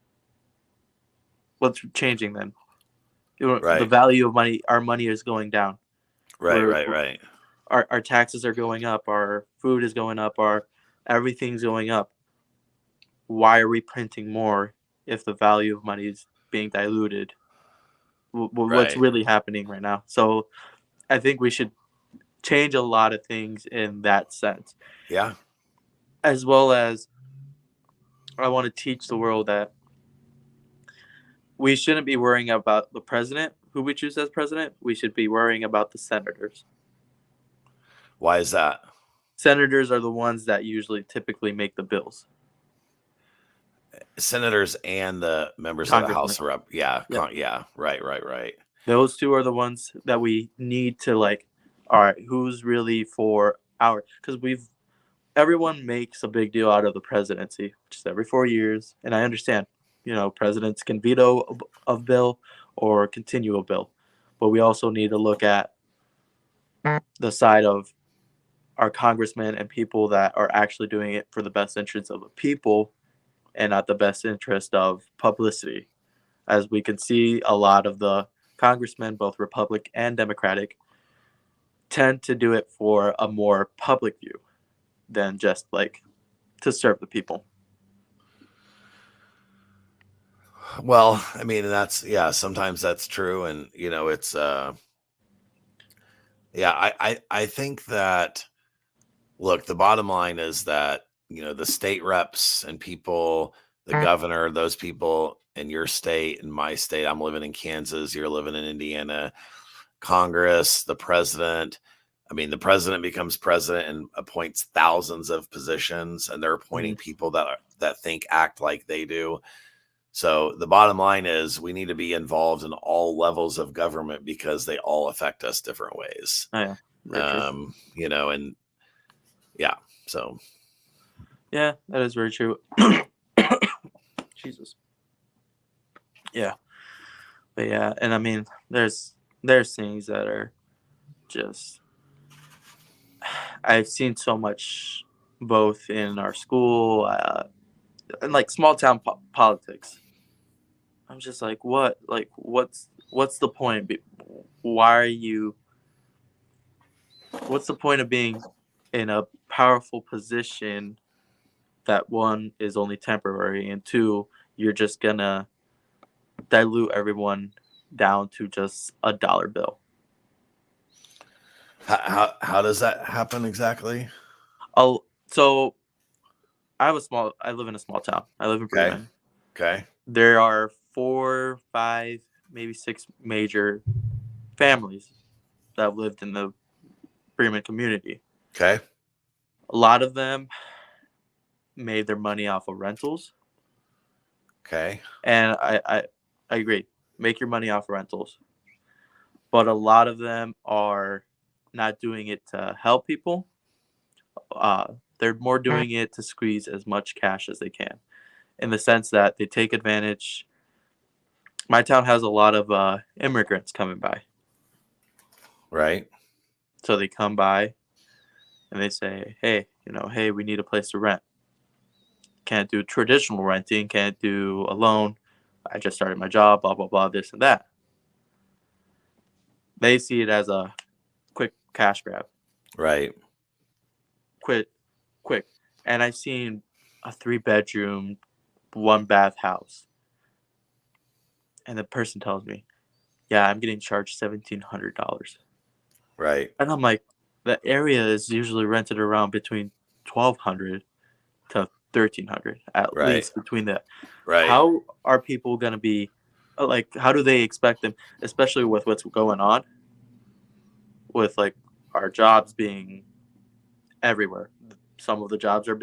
changing then? The Right. value of money, our money is going down. Right. We're Right. Right. our taxes are going up, our food is going up, our everything's going up. Why are we printing more if the value of money is being diluted? What's Right. really happening right now? So I think we should change a lot of things in that sense, Yeah. as well as I want to teach the world that we shouldn't be worrying about the president who we choose as president. We should be worrying about the senators. Why is that? Senators are the ones that usually typically make the bills. Senators and the members of the Congressmen. House of Rep. Yeah. Yep. Yeah. Right. Right. Right. Those two are the ones that we need to like. All right, who's really for our? Because everyone makes a big deal out of the presidency, which is every 4 years, and I understand. Presidents can veto a bill or continue a bill, but we also need to look at the side of our congressmen and people that are actually doing it for the best interest of the people and not the best interest of publicity. As we can see, a lot of the congressmen, both Republican and Democratic, tend to do it for a more public view than just like to serve the people. Well, I mean, sometimes that's true. And, it's, yeah, I think that, look, the bottom line is that, the state reps and people, the governor, those people in your state and my state, I'm living in Kansas, you're living in Indiana, Congress, the president. I mean, the president becomes president and appoints thousands of positions, and they're appointing people that think, act like they do. So the bottom line is we need to be involved in all levels of government because they all affect us different ways. Oh yeah, very true. And yeah, so Yeah, that is very true. Jesus. Yeah, but yeah, and I mean, there's things that are just I've seen so much both in our school and like small town politics. I'm just like, what? Like, what's the point? Why are you? What's the point of being in a powerful position that one is only temporary and two you're just gonna dilute everyone down to just a dollar bill? how does that happen exactly? Oh, so I live in a small town. I live in Okay. Bremen. Okay. There are 4, 5, maybe 6 major families that have lived in the Bremen community. Okay. A lot of them made their money off of rentals, Okay. and I agree. Make your money off rentals, but a lot of them are not doing it to help people. They're more doing it to squeeze as much cash as they can, in the sense that they take advantage. My town has a lot of immigrants coming by, Right. so they come by and they say, "Hey, hey, we need a place to rent. Can't do traditional renting. Can't do a loan. I just started my job. Blah blah blah. This and that." They see it as a quick cash grab. Right. Quick. And I've seen a 3-bedroom, 1-bath house, and the person tells me, "Yeah, I'm getting charged $1,700." Right. And I'm like, the area is usually rented around between 1,200 to 1,300 at Right. least between that. Right. How are people gonna be like? How do they expect them, especially with what's going on with like our jobs being everywhere. Some of the jobs are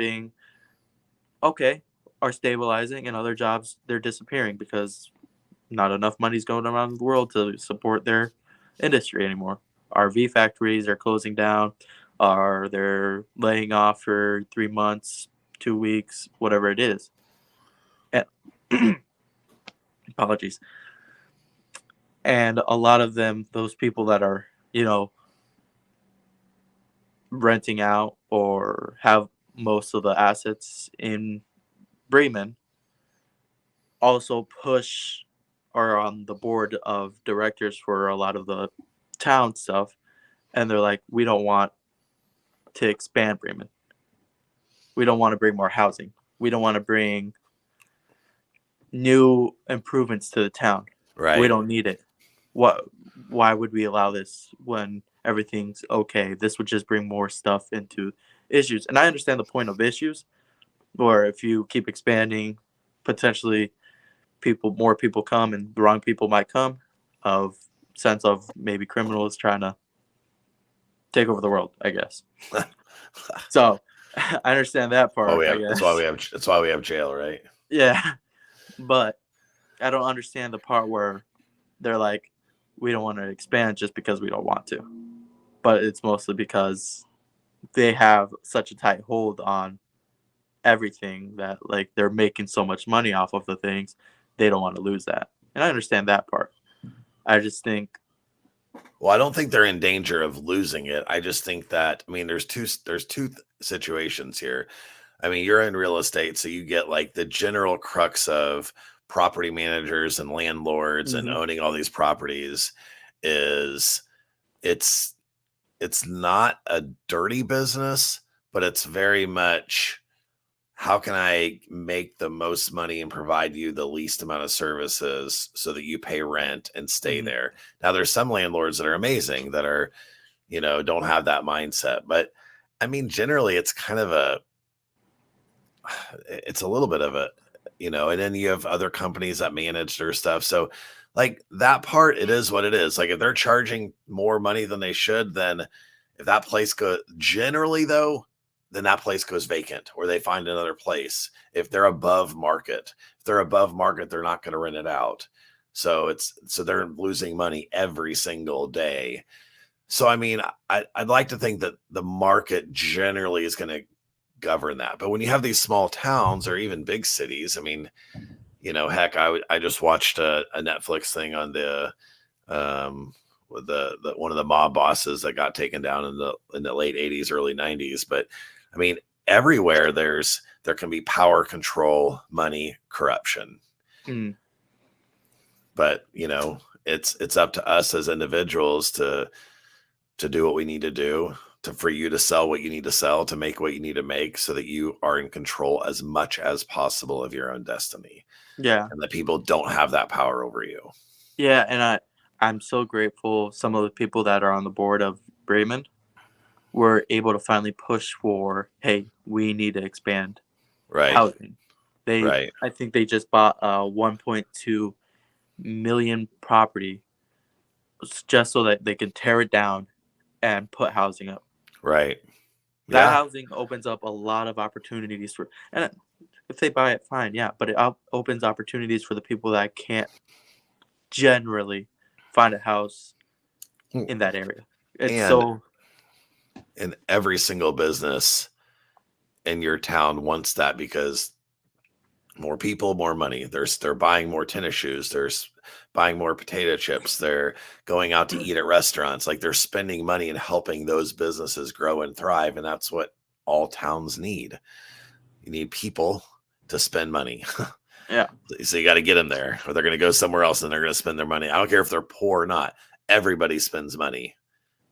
stabilizing, and other jobs they're disappearing because not enough money's going around the world to support their industry anymore. RV factories are closing down, or they're laying off for 3 months, 2 weeks, whatever it is. And apologies. And a lot of them, those people that are, renting out or have most of the assets in Bremen, also push or on the board of directors for a lot of the town stuff, and they're like, we don't want to expand Bremen. We don't want to bring more housing. We don't want to bring new improvements to the town. We Right. don't need it. Why would we allow this when everything's okay? This would just bring more stuff into issues. And I understand the point of issues, or if you keep expanding, potentially more people come and the wrong people might come, of sense of maybe criminals trying to take over the world, I guess. So I understand that part, I That's why guess. we have that's why we have jail, right? Yeah. But I don't understand the part where they're like, we don't want to expand just because we don't want to. But it's mostly because they have such a tight hold on everything that, like, they're making so much money off of the things, they don't want to lose that. And I understand that part. I just think, Well, I don't think they're in danger of losing it. I just think that, I mean, there's two situations here. I mean, you're in real estate, so you get like the general crux of property managers and landlords and mhm, owning all these properties is it's it's not a dirty business, but it's very much, how can I make the most money and provide you the least amount of services so that you pay rent and stay mhm, there? Now, there's some landlords that are amazing that are, don't have that mindset. But I mean, generally, it's kind of it's a little bit of a, and then you have other companies that manage their stuff. So, like that part, it is what it is. Like if they're charging more money than they should, then if that place generally though, then that place goes vacant or they find another place. If they're above market, they're not going to rent it out. So they're losing money every single day. So I mean, I'd like to think that the market generally is going to govern that. But when you have these small towns or even big cities, I mean, heck, I just watched a Netflix thing on the with the one of the mob bosses that got taken down in the late 80s, early 90s. But I mean, everywhere there can be power control, money, corruption. mm, But it's up to us as individuals to do what we need to do, for you to sell what you need to sell, to make what you need to make, so that you are in control as much as possible of your own destiny, yeah, and that people don't have that power over you. yeah, and I'm so grateful some of the people that are on the board of Bremen were able to finally push for, hey, we need to expand Right. housing. Right. I think they just bought a 1.2 million property just so that they can tear it down and put housing up. Right. That Yeah. housing opens up a lot of opportunities for, and if they buy it, fine, yeah, but it opens opportunities for the people that can't generally find a house in that area. It's And so, every single business in your town wants that, because more people, more money. They're buying more tennis shoes. They're buying more potato chips. They're going out to eat at restaurants. Like they're spending money and helping those businesses grow and thrive. And that's what all towns need. You need people to spend money. yeah. So you got to get them there, or they're going to go somewhere else and they're going to spend their money. I don't care if they're poor or not. Everybody spends money.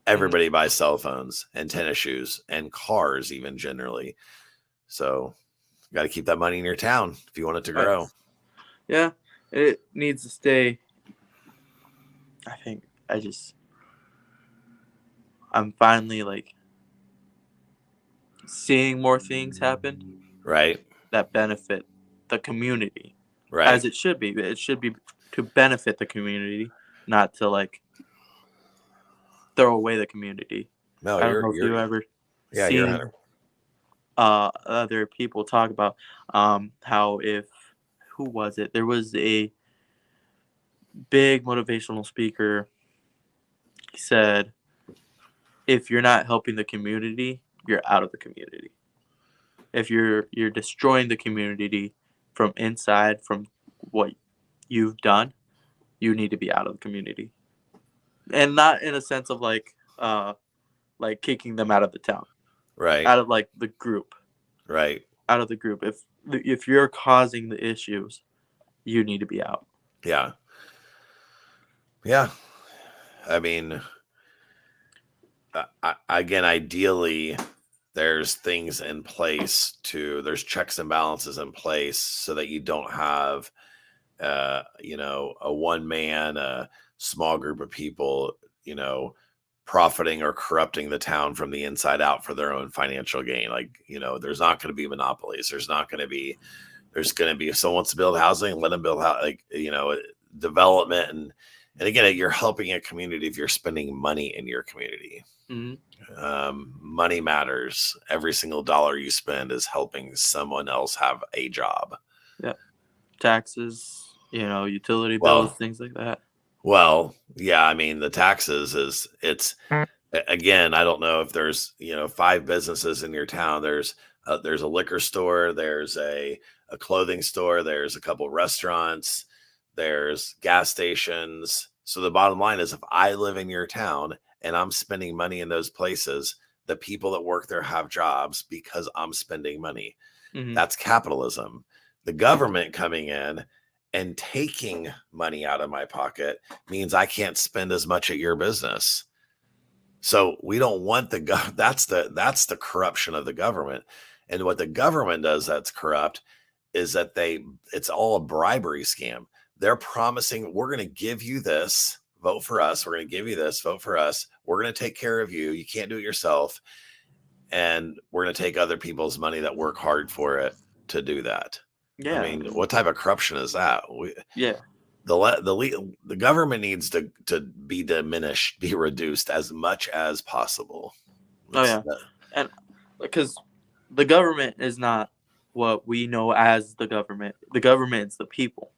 Mhm. Everybody buys cell phones and tennis shoes and cars, even generally. So you got to keep that money in your town if you want it to Right. grow. Yeah, it needs to stay. I think I'm finally like seeing more things happen Right. that benefit the community, Right. as it should be. It should be to benefit the community, not to like throw away the community. No, I don't know if you ever. Yeah, you're seeing 100. other people talk about how if who was it? There was a big motivational speaker. He said, "If you're not helping the community, you're out of the community. If you're destroying the community from inside, from what you've done, you need to be out of the community." And not in a sense of like kicking them out of the town, Right. out of like the group, Right. out of the group. If you're causing the issues, you need to be out. Yeah. Yeah. I mean, again, ideally, there's things in place there's checks and balances in place so that you don't have, a one man, a small group of people, profiting or corrupting the town from the inside out for their own financial gain. Like, there's not going to be monopolies. There's going to be, if someone wants to build housing, let them build development. And again, you're helping a community if you're spending money in your community. Mm-hmm. Money matters. Every single dollar you spend is helping someone else have a job. Yeah, taxes, utility bills, Well, things like that. well, yeah. I mean, the taxes again. I don't know if there's 5 businesses in your town. There's a liquor store. There's a clothing store. There's a couple restaurants. There's gas stations. So the bottom line is, if I live in your town and I'm spending money in those places, the people that work there have jobs because I'm spending money. Mm-hmm. That's capitalism. The government coming in and taking money out of my pocket means I can't spend as much at your business. So we don't want that's the corruption of the government. And what the government does that's corrupt is that it's all a bribery scam. They're promising, we're going to give you this, vote for us. We're going to give you this, vote for us. We're going to take care of you. You can't do it yourself. And we're going to take other people's money that work hard for it to do that. Yeah. I mean, what type of corruption is that? Yeah. The government needs to be diminished, be reduced as much as possible. And because the government is not what we know as the government. The government is the people.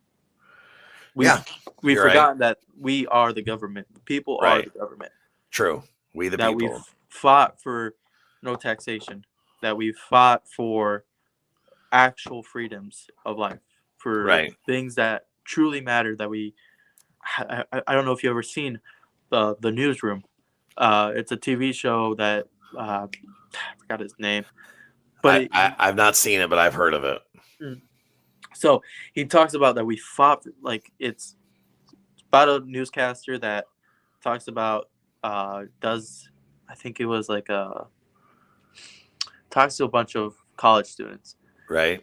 We've forgotten that we are the government. The people are the government. True. We the that people. We've fought for no taxation. That we've fought for actual freedoms of life. For things that truly matter. That I don't know if you've ever seen the Newsroom. It's a TV show that I forgot his name. But I've not seen it, but I've heard of it. So he talks about that we fought, like it's about a newscaster that talks about I think it was like talks to a bunch of college students. Right.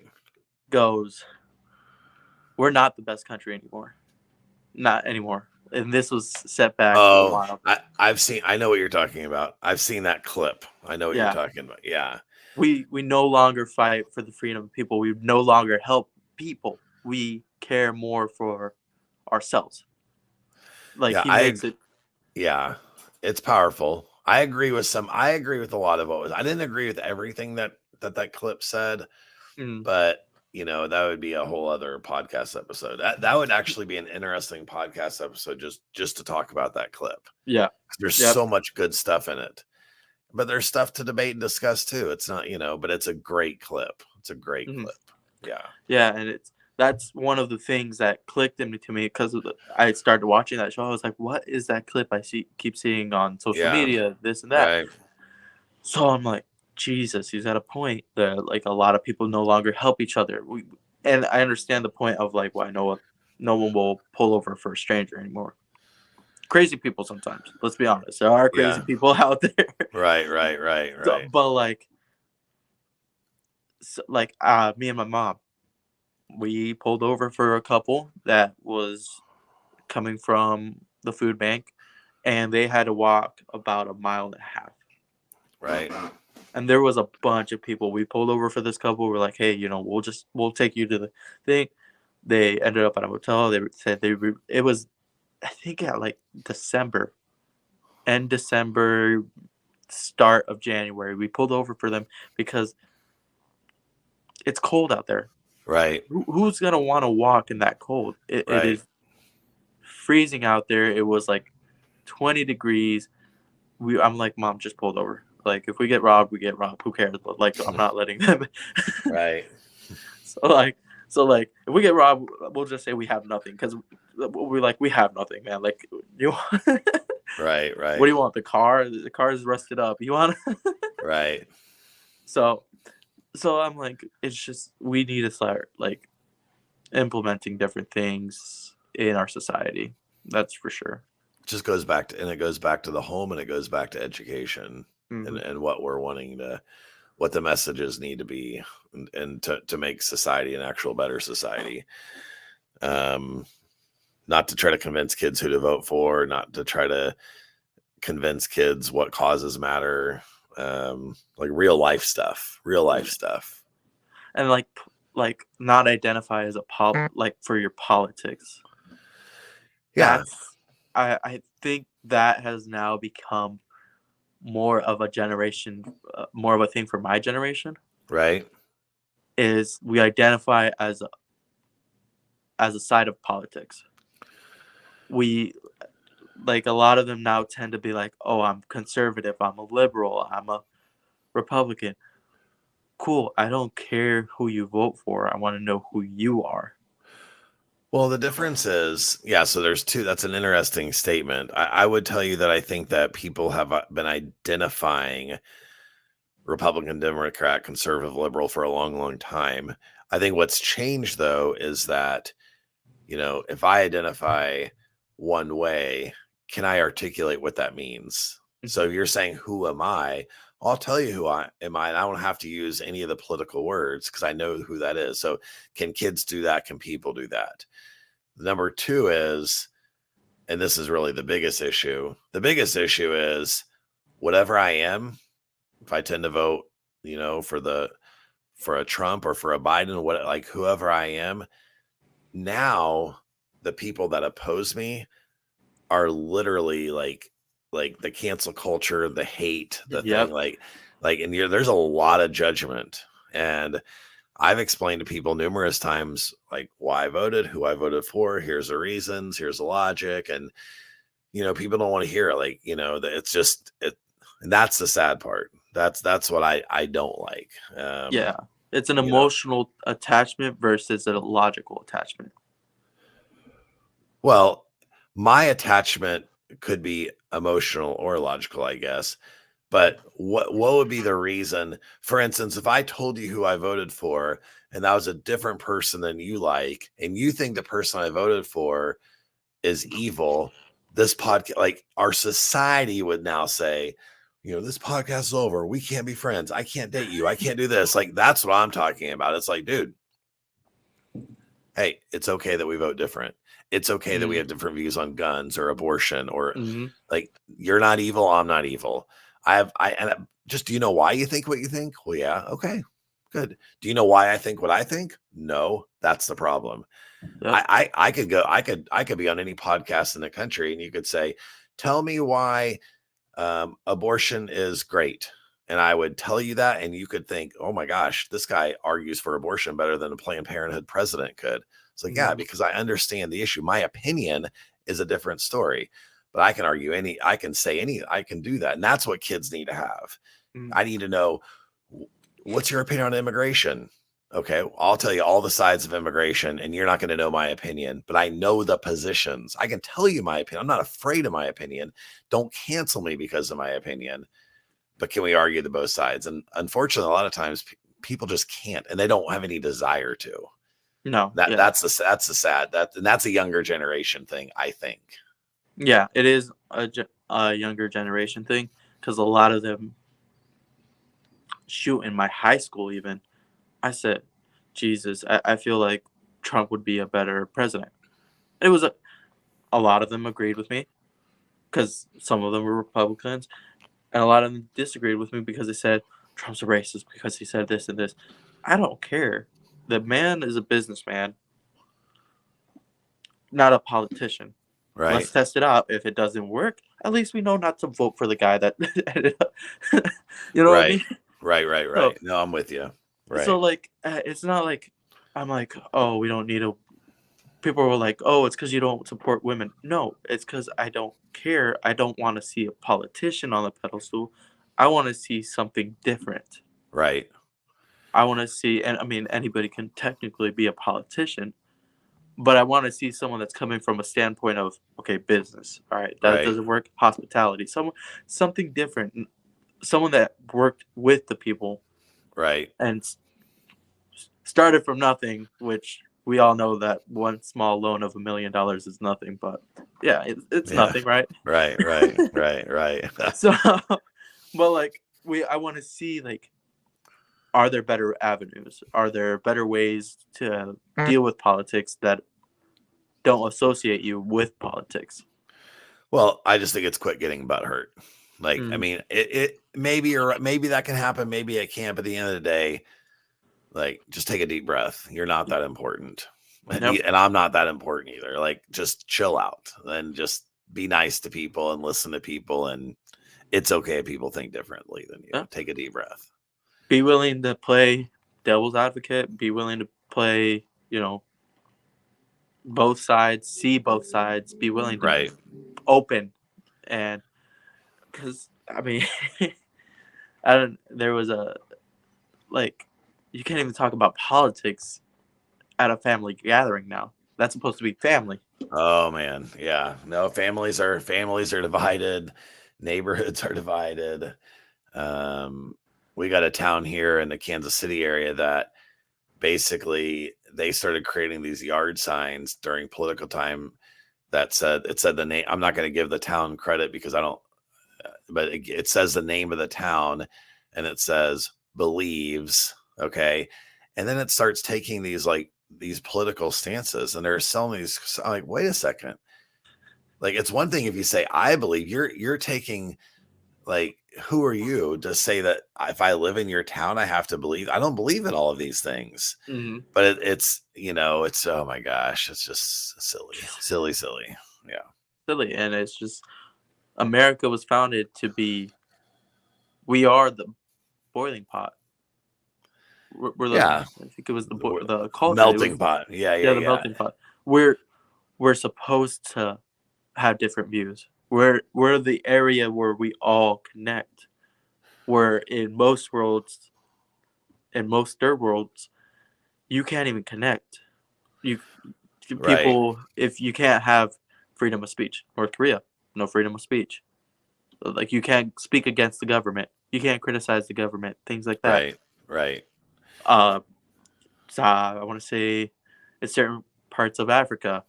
Goes, we're not the best country anymore. Not anymore. And this was set back for a while. I know what you're talking about. I've seen that clip. I know what you're talking about. Yeah. We no longer fight for the freedom of people. We no longer help people. We care more for ourselves. Like he makes it. Yeah, it's powerful. I agree with a lot of what was. I didn't agree with everything that clip said, but that would be a whole other podcast episode. That would actually be an interesting podcast episode just to talk about that clip. Yeah, there's so much good stuff in it. But there's stuff to debate and discuss too. It's not, but it's a great clip. It's a great clip. Yeah. Yeah, and that's one of the things that clicked into me because I started watching that show. I was like, what is that clip I keep seeing on social media, this and that. Right. So I'm like, Jesus, he's at a point that like a lot of people no longer help each other. And I understand the point of like why no one will pull over for a stranger anymore. Crazy people sometimes. Let's be honest. There are crazy people out there. Right. So, but me and my mom, we pulled over for a couple that was coming from the food bank, and they had to walk about 1.5 miles. Right. And there was a bunch of people. We pulled over for this couple. We're like, hey, we'll take you to the thing. They ended up at a hotel. They said it was, I think, at like December, start of January. We pulled over for them because it's cold out there. Right. Who's gonna want to walk in that cold? It Right. is freezing out there. It was like 20 degrees. I'm like, Mom, just pulled over. Like, if we get robbed, we get robbed. Who cares? But like, I'm not letting them. Right. So like, if we get robbed, we'll just say we have nothing because we have nothing, man. Like, you, Right. what Right. do you want? The car? The car is rusted up. You want? Right. so, so I'm like, it's just we need to start like implementing different things in our society. That's for sure. Just goes back to, and it goes back to the home, and it goes back to education, Hmm. and what we're wanting to, what the messages need to be, and to make society an actual better society. Not to try to convince kids who to vote for, not to try to convince kids what causes matter, like real life stuff, And like not identify as a like for your politics. Yeah. That's I think that has now become more of a generation, more of a thing for my generation. Right. Is we identify as a side of politics. We like a lot of them now tend to be like, oh, I'm conservative, I'm a liberal, I'm a Republican. Cool. I don't care who you vote for. I want to know who you are. Well, the difference is, yeah, so there's two. That's an interesting statement. I would tell you that I think that people have been identifying Republican, Democrat, conservative, liberal for a long, long time. I think what's changed, though, is that, if I identify one way, can I articulate what that means? So if you're saying, who am I? I'll tell you who I am. And I don't have to use any of the political words because I know who that is. So can kids do that? Can people do that? Number two is, and this is really the biggest issue is whatever I am, if I tend to vote, for a Trump or for a Biden, like whoever I am, now the people that oppose me are literally like the cancel culture, the hate, the thing, Yep. and there's a lot of judgment. And I've explained to people numerous times, like why I voted, who I voted for. Here's the reasons. Here's the logic. And, people don't want to hear it. Like, it's just, and that's the sad part. That's what I don't like. Yeah. It's an you know, emotional attachment versus a logical attachment. well, my attachment could be emotional or logical, I guess. But what would be the reason? For instance, if I told you who I voted for and that was a different person than you like, and you think the person I voted for is evil, this podcast, like our society would now say, this podcast is over. We can't be friends. I can't date you. I can't do this. Like, that's what I'm talking about. It's like, dude, hey, it's okay that we vote different. It's okay that we have different views on guns or abortion or like, you're not evil. I'm not evil. Do you know why you think what you think? Well, yeah. Okay, good. Do you know why I think what I think? No, that's the problem. Yep. I could be on any podcast in the country and you could say, tell me why abortion is great. And I would tell you that, and you could think, oh my gosh, this guy argues for abortion better than a Planned Parenthood president could. It's like, yeah, because I understand the issue. My opinion is a different story, but I can argue I can do that. And that's what kids need to have. I need to know, what's your opinion on immigration? Okay, I'll tell you all the sides of immigration, and you're not going to know my opinion, but I know the positions. I can tell you my opinion. I'm not afraid of my opinion. Don't cancel me because of my opinion. But can we argue the both sides? And unfortunately, a lot of times people just can't, and they don't have any desire to. No, That's the sad, and that's a younger generation thing, I think. Yeah, it is a younger generation thing because a lot of them, shoot, in my high school even, I said, Jesus, I feel like Trump would be a better president. It was a lot of them agreed with me because some of them were Republicans, and a lot of them disagreed with me because they said Trump's a racist because he said this and this. I don't care. The man is a businessman, not a politician. Right. Let's test it out. If it doesn't work, at least we know not to vote for the guy that ended up. You know what I Right. mean? Right. Right. So, Right. No, I'm with you. so Right. like, it's not like I'm like, oh, we don't need a. People were like, oh, it's because you don't support women. No, it's because I don't care. I don't want to see a politician on the pedestal. I want to see something different. Right. I want to see, and I mean, anybody can technically be a politician, but I want to see someone that's coming from a standpoint of, okay, business. All right, that Right. doesn't work. Hospitality, something different. Someone that worked with the people Right. and started from nothing, which we all know that one small loan of $1 million is nothing. But yeah, it's Yeah. nothing, right? Right. Right. Right. Right. So, but like I want to see like, are there better avenues? Are there better ways to deal with politics that don't associate you with politics? Well, I just think it's quit getting butt hurt. Like, I Mm, mean, it maybe, or maybe that can happen. Maybe it can't. But at the end of the day, like, just take a deep breath. You're not that important. nope. And I'm not that important either. Like, just chill out and just be nice to people and listen to people. And it's okay if people think differently than you. Yeah. Take a deep breath. Be willing to play devil's advocate. Be willing to play, both sides, see both sides. Be willing to Right. open, and because I mean, I don't. There was a like, you can't even talk about politics at a family gathering now. That's supposed to be family. Oh man. Yeah. No, families are divided. Neighborhoods are divided. Um, we got a town here in the Kansas City area that basically they started creating these yard signs during political time that said the name. I'm not going to give the town credit because I don't, but it says the name of the town and it says believes. Okay. And then it starts taking these political stances and they're selling these. I'm like, wait a second. Like, it's one thing if you say, I believe you're taking, like, who are you to say that if I live in your town, I have to believe? I don't believe in all of these things. Mm-hmm. But it's oh my gosh, it's just silly, silly, silly. Yeah. Silly, and it's just America was founded to be. We are the boiling pot. We're the. Yeah. I think it was the cauldron. It Melting was, pot. Yeah, yeah, yeah, the yeah. melting pot. We're supposed to have different views. We're the area where we all connect. Where in most third worlds, you can't even connect. You Right. People, if you can't have freedom of speech. North Korea, no freedom of speech. Like, you can't speak against the government. You can't criticize the government. Things like that. Right. Right. Uh, I want to say, in certain parts of Africa,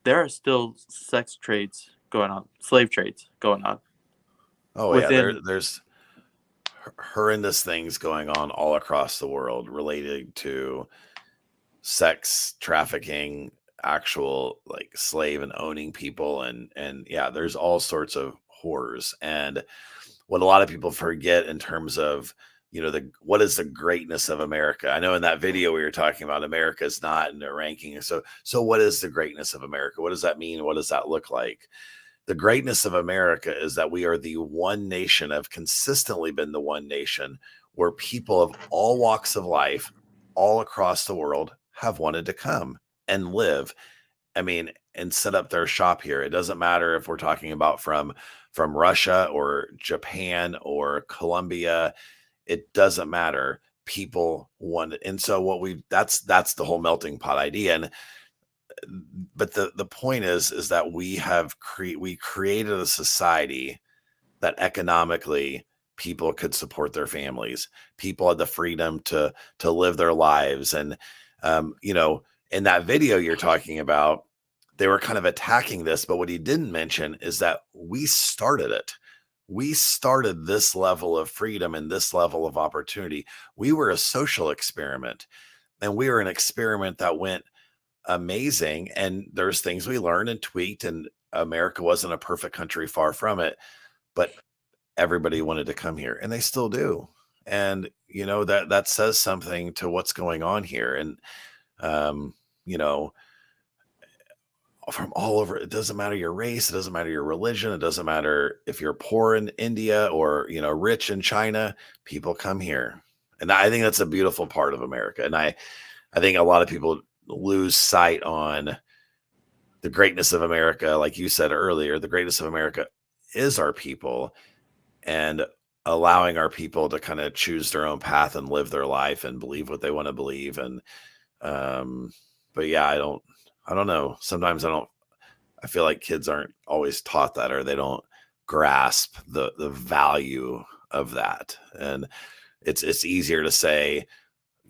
there are still sex trades going on, slave trades going on Oh yeah, within. there's horrendous things going on all across the world related to sex trafficking, actual like slave and owning people, and yeah, there's all sorts of horrors. And what a lot of people forget in terms of, the what is the greatness of America. I know in that video we were talking about America is not in their ranking. So what is the greatness of America? What does that mean? What does that look like? The greatness of America is that we are the one nation, have consistently been the one nation where people of all walks of life, all across the world, have wanted to come and live. I mean, and set up their shop here. It doesn't matter if we're talking about from Russia or Japan or Colombia. It doesn't matter. People want it. And so that's the whole melting pot idea. And but the point is that we created a society that economically people could support their families. People had the freedom to live their lives. And in that video you're talking about, they were kind of attacking this, but what he didn't mention is that we started it. We started this level of freedom and this level of opportunity. We were a social experiment, and we were an experiment that went amazing. And there's things we learned and tweaked, and America wasn't a perfect country, far from it, but everybody wanted to come here and they still do. And that says something to what's going on here. And um, you know, from all over. It doesn't matter your race, it doesn't matter your religion, it doesn't matter if you're poor in India or, you know, rich in China. People come here, and I think that's a beautiful part of America. And I think a lot of people lose sight on the greatness of America. Like you said earlier, the greatness of America is our people, and allowing our people to kind of choose their own path and live their life and believe what they want to believe. And um but yeah, I don't know, sometimes I feel like kids aren't always taught that, or they don't grasp the value of that. And it's easier to say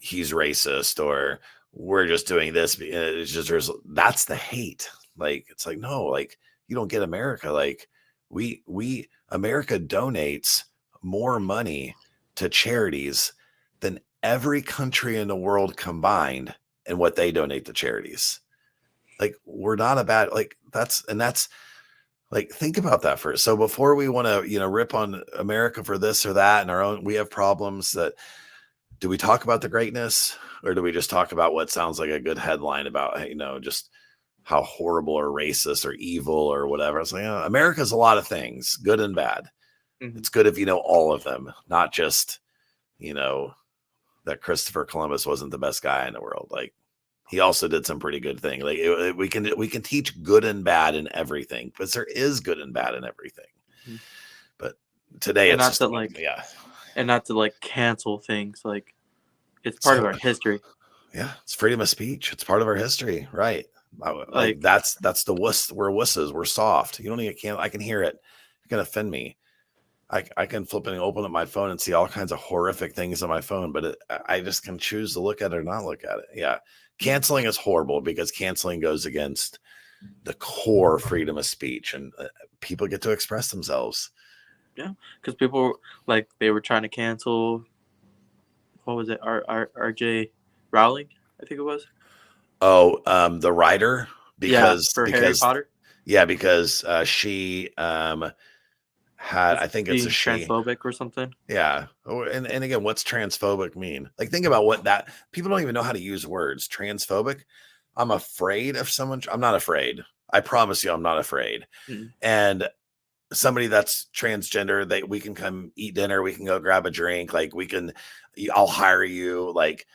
he's racist, or we're just doing this. It's just, that's the hate. Like, it's like, no, like, you don't get America. Like, we America donates more money to charities than every country in the world combined, and what they donate to charities. Like, we're not a bad, like, that's like, think about that first. So before we want to, you know, rip on America for this or that and our own, we have problems that, do we talk about the greatness, or do we just talk about what sounds like a good headline about, you know, just how horrible or racist or evil or whatever? It's like, America's a lot of things, good and bad. Mhm. It's good if you know all of them, not just, you know, that Christopher Columbus wasn't the best guy in the world. Like, he also did some pretty good things. Like, we can teach good and bad in everything, because there is good and bad in everything. Mhm. But today And it's not just, to like yeah. and not to like cancel things. Like it's part of So our history. yeah, it's freedom of speech. It's part of our history, right? Like, Like that's the wuss. We're wusses. We're soft. You don't even can't. I can hear it. It can offend me. I can flip and open up my phone and see all kinds of horrific things on my phone, but I just can choose to look at it or not look at it. Yeah, canceling is horrible, because canceling goes against the core freedom of speech, and people get to express themselves. yeah, because people like they were trying to cancel what was it? R.J. Rowling, I think it was. Oh, the writer, Yeah, because for Harry Potter. yeah, because she had, It's I think it's a being she. transphobic or something. Yeah. Oh, and again, what's transphobic mean? Like, think about what that, people don't even know how to use words. Transphobic. I'm afraid of someone. I'm not afraid. I promise you, I'm not afraid. Mm. And somebody that's transgender, we can come eat dinner. We can go grab a drink. Like, I'll hire you. Like,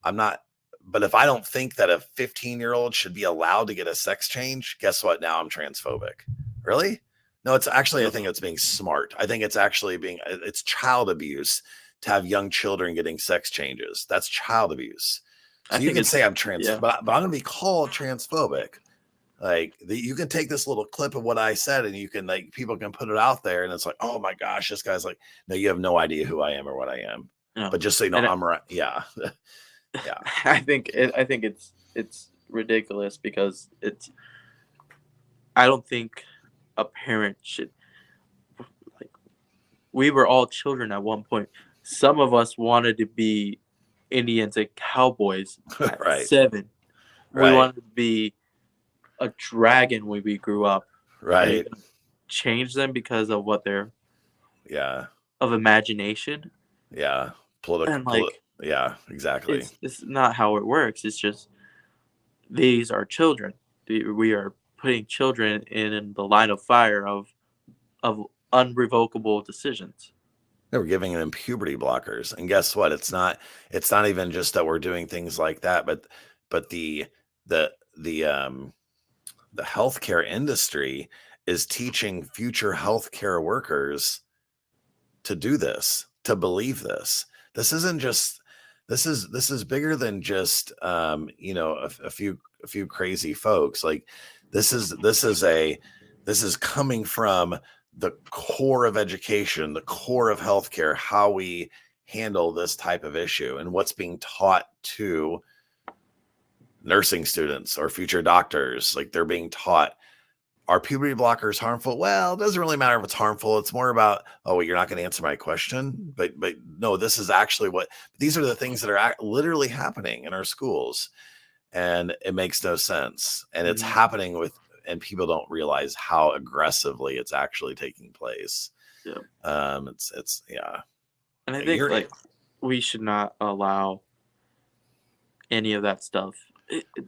I'm not, but if I don't think that a 15-year-old should be allowed to get a sex change, guess what? Now I'm transphobic. Really? No, it's actually, I think it's being smart. I think it's actually it's child abuse to have young children getting sex changes. That's child abuse. I So you think can say it's I'm trans, yeah. but I'm going to be called transphobic. Like, you can take this little clip of what I said, and you can, like, people can put it out there, and it's like, oh my gosh, this guy's like, no, you have no idea who I am or what I am. No, But just so you know, and I'm right. Yeah. Yeah. I think it's ridiculous because it's. I don't think a parent should like. We were all children at one point. Some of us wanted to be Indians and cowboys at Right. 7. We Right. wanted to be a dragon when we grew up. Are you Right. gonna change them because of what they're Yeah. of imagination? Yeah. And like Yeah, exactly. it's not how it works. It's just these are children. We are putting children in the line of fire of unrevocable decisions. They were giving them puberty blockers. And guess what? It's not even just that we're doing things like that, but the the um the healthcare industry is teaching future healthcare workers to do this, to believe this. This isn't just, this is bigger than just you know, a few crazy folks. Like, this is coming from the core of education, the core of healthcare, how we handle this type of issue, and what's being taught to nursing students or future doctors. Like, they're being taught, are puberty blockers harmful? Well, it doesn't really matter if it's harmful. It's more about, oh, well, you're not going to answer my question. But no, this is actually these are the things that are literally happening in our schools, and it makes no sense. And it's Mhm. happening and people don't realize how aggressively it's actually taking place. Yeah. It's yeah. And I think You're like we should not allow any of that stuff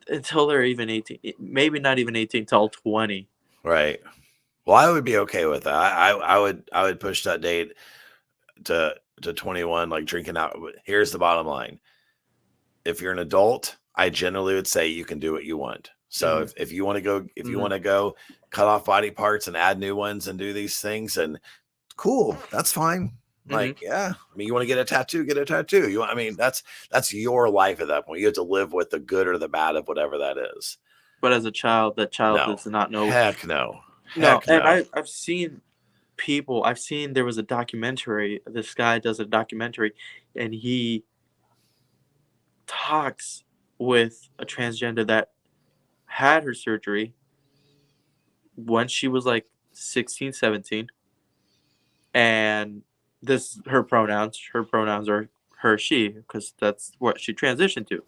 until they're even 18, maybe not even 18 till 20. Right. Well, I would be okay with that. I would push that date to 21, like drinking out. Here's the bottom line. If you're an adult, I generally would say you can do what you want. So Hmm. if you want to go, if you Hmm. want to go cut off body parts and add new ones and do these things, and cool, that's fine. Hmm. Like, yeah, I mean, you want to get a tattoo, get a tattoo. I mean, that's your life at that point. You have to live with the good or the bad of whatever that is. But as a child, that child No, does not know. heck no, No, heck and no. I've seen people. I've seen there was a documentary. This guy does a documentary, and he talks with a transgender that had her surgery when she was like 16, 17, and this her pronouns. Her pronouns are her, she, because that's what she transitioned to.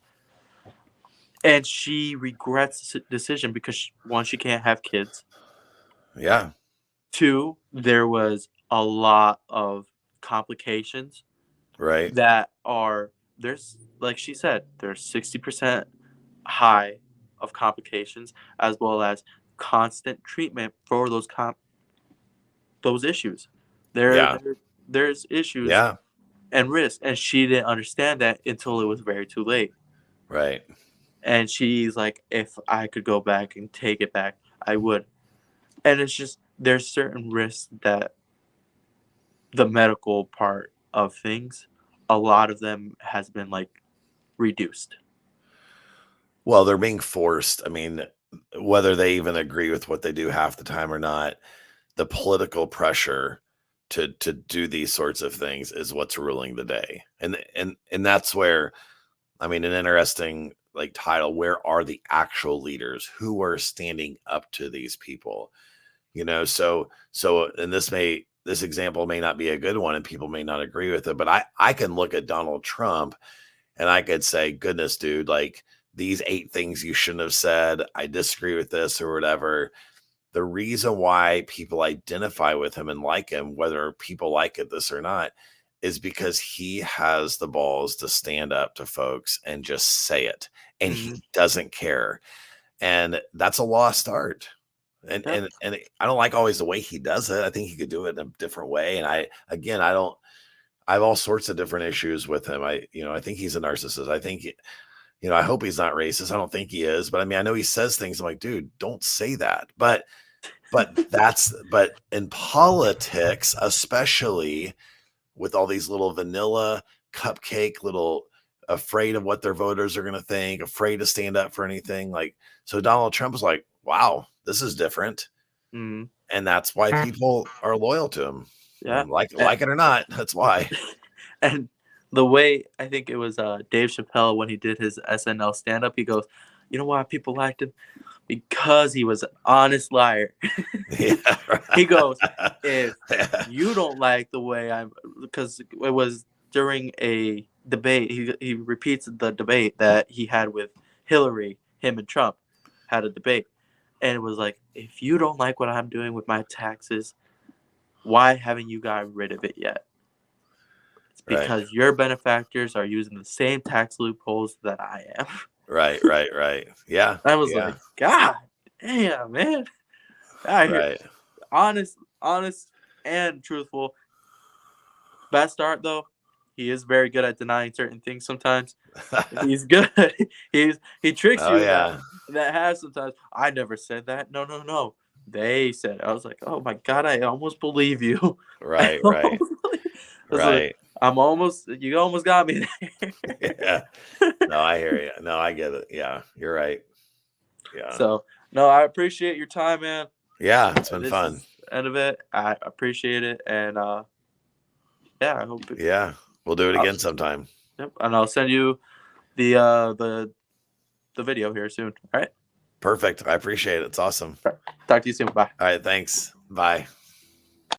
And she regrets the decision because one, she can't have kids. Yeah, Two, there was a lot of complications right. that are there's like she said, there's 60% high of complications as well as constant treatment for those issues. There, Yeah, there there's issues yeah, and risks, and she didn't understand that until it was very too late. right. And she's like, if I could go back and take it back, I would. And it's just there's certain risks that the medical part of things, a lot of them has been like reduced. Well, they're being forced. I mean, whether they even agree with what they do half the time or not, the political pressure to do these sorts of things is what's ruling the day. And that's where, I mean, an interesting like title, where are the actual leaders who are standing up to these people? So and this example may not be a good one and people may not agree with it, but I can look at Donald Trump and I could say, goodness, dude, like these 8 things you shouldn't have said. I disagree with this or whatever. The reason why people identify with him and like him, whether people like it this or not, is because he has the balls to stand up to folks and just say it. And Hmm. he doesn't care. And that's a lost art. And Yep. and and I don't like always the way he does it. I think he could do it in a different way. And I don't I have all sorts of different issues with him. I think he's a narcissist. I think I hope he's not racist. I don't think he is, but I mean, I know he says things. I'm like, dude, don't say that. But in politics, especially with all these little vanilla cupcake, little afraid of what their voters are going to think, afraid to stand up for anything. Like, so Donald Trump was like, wow, this is different. Hmm. And that's why people are loyal to him. Yeah. Like it or not, that's why. And the way I think it was Dave Chappelle when he did his SNL stand up, he goes, "You know why people liked him? Because he was an honest liar." Yeah. He goes, "If Yeah. you don't like the way I'm," because it was during a debate. He repeats the debate that he had with Hillary. Him and Trump had a debate, and it was like, "If you don't like what I'm doing with my taxes, why haven't you got rid of it yet?" Right. Because your benefactors are using the same tax loopholes that I am. Right. Yeah. I was Yeah. like, God damn, man. Out here. Right. Honest and truthful. Best art though, he is very good at denying certain things sometimes. He's good. He tricks Oh you that yeah. has sometimes. I never said that. No, no, no. They said it. I was like, oh my God, I almost believe you. I Right. was like, Right. you almost got me Yeah. there. No, I hear you. No, I get it. Yeah, you're right. Yeah. So, no, I appreciate your time, man. Yeah, it's been This fun. is the end of it. I appreciate it. And yeah, I hope Yeah. We'll do it I'll, again sometime. yep, and I'll send you the video here soon. All right. Perfect. I appreciate it. It's awesome. Talk to you soon. Bye. All right. Thanks. Bye.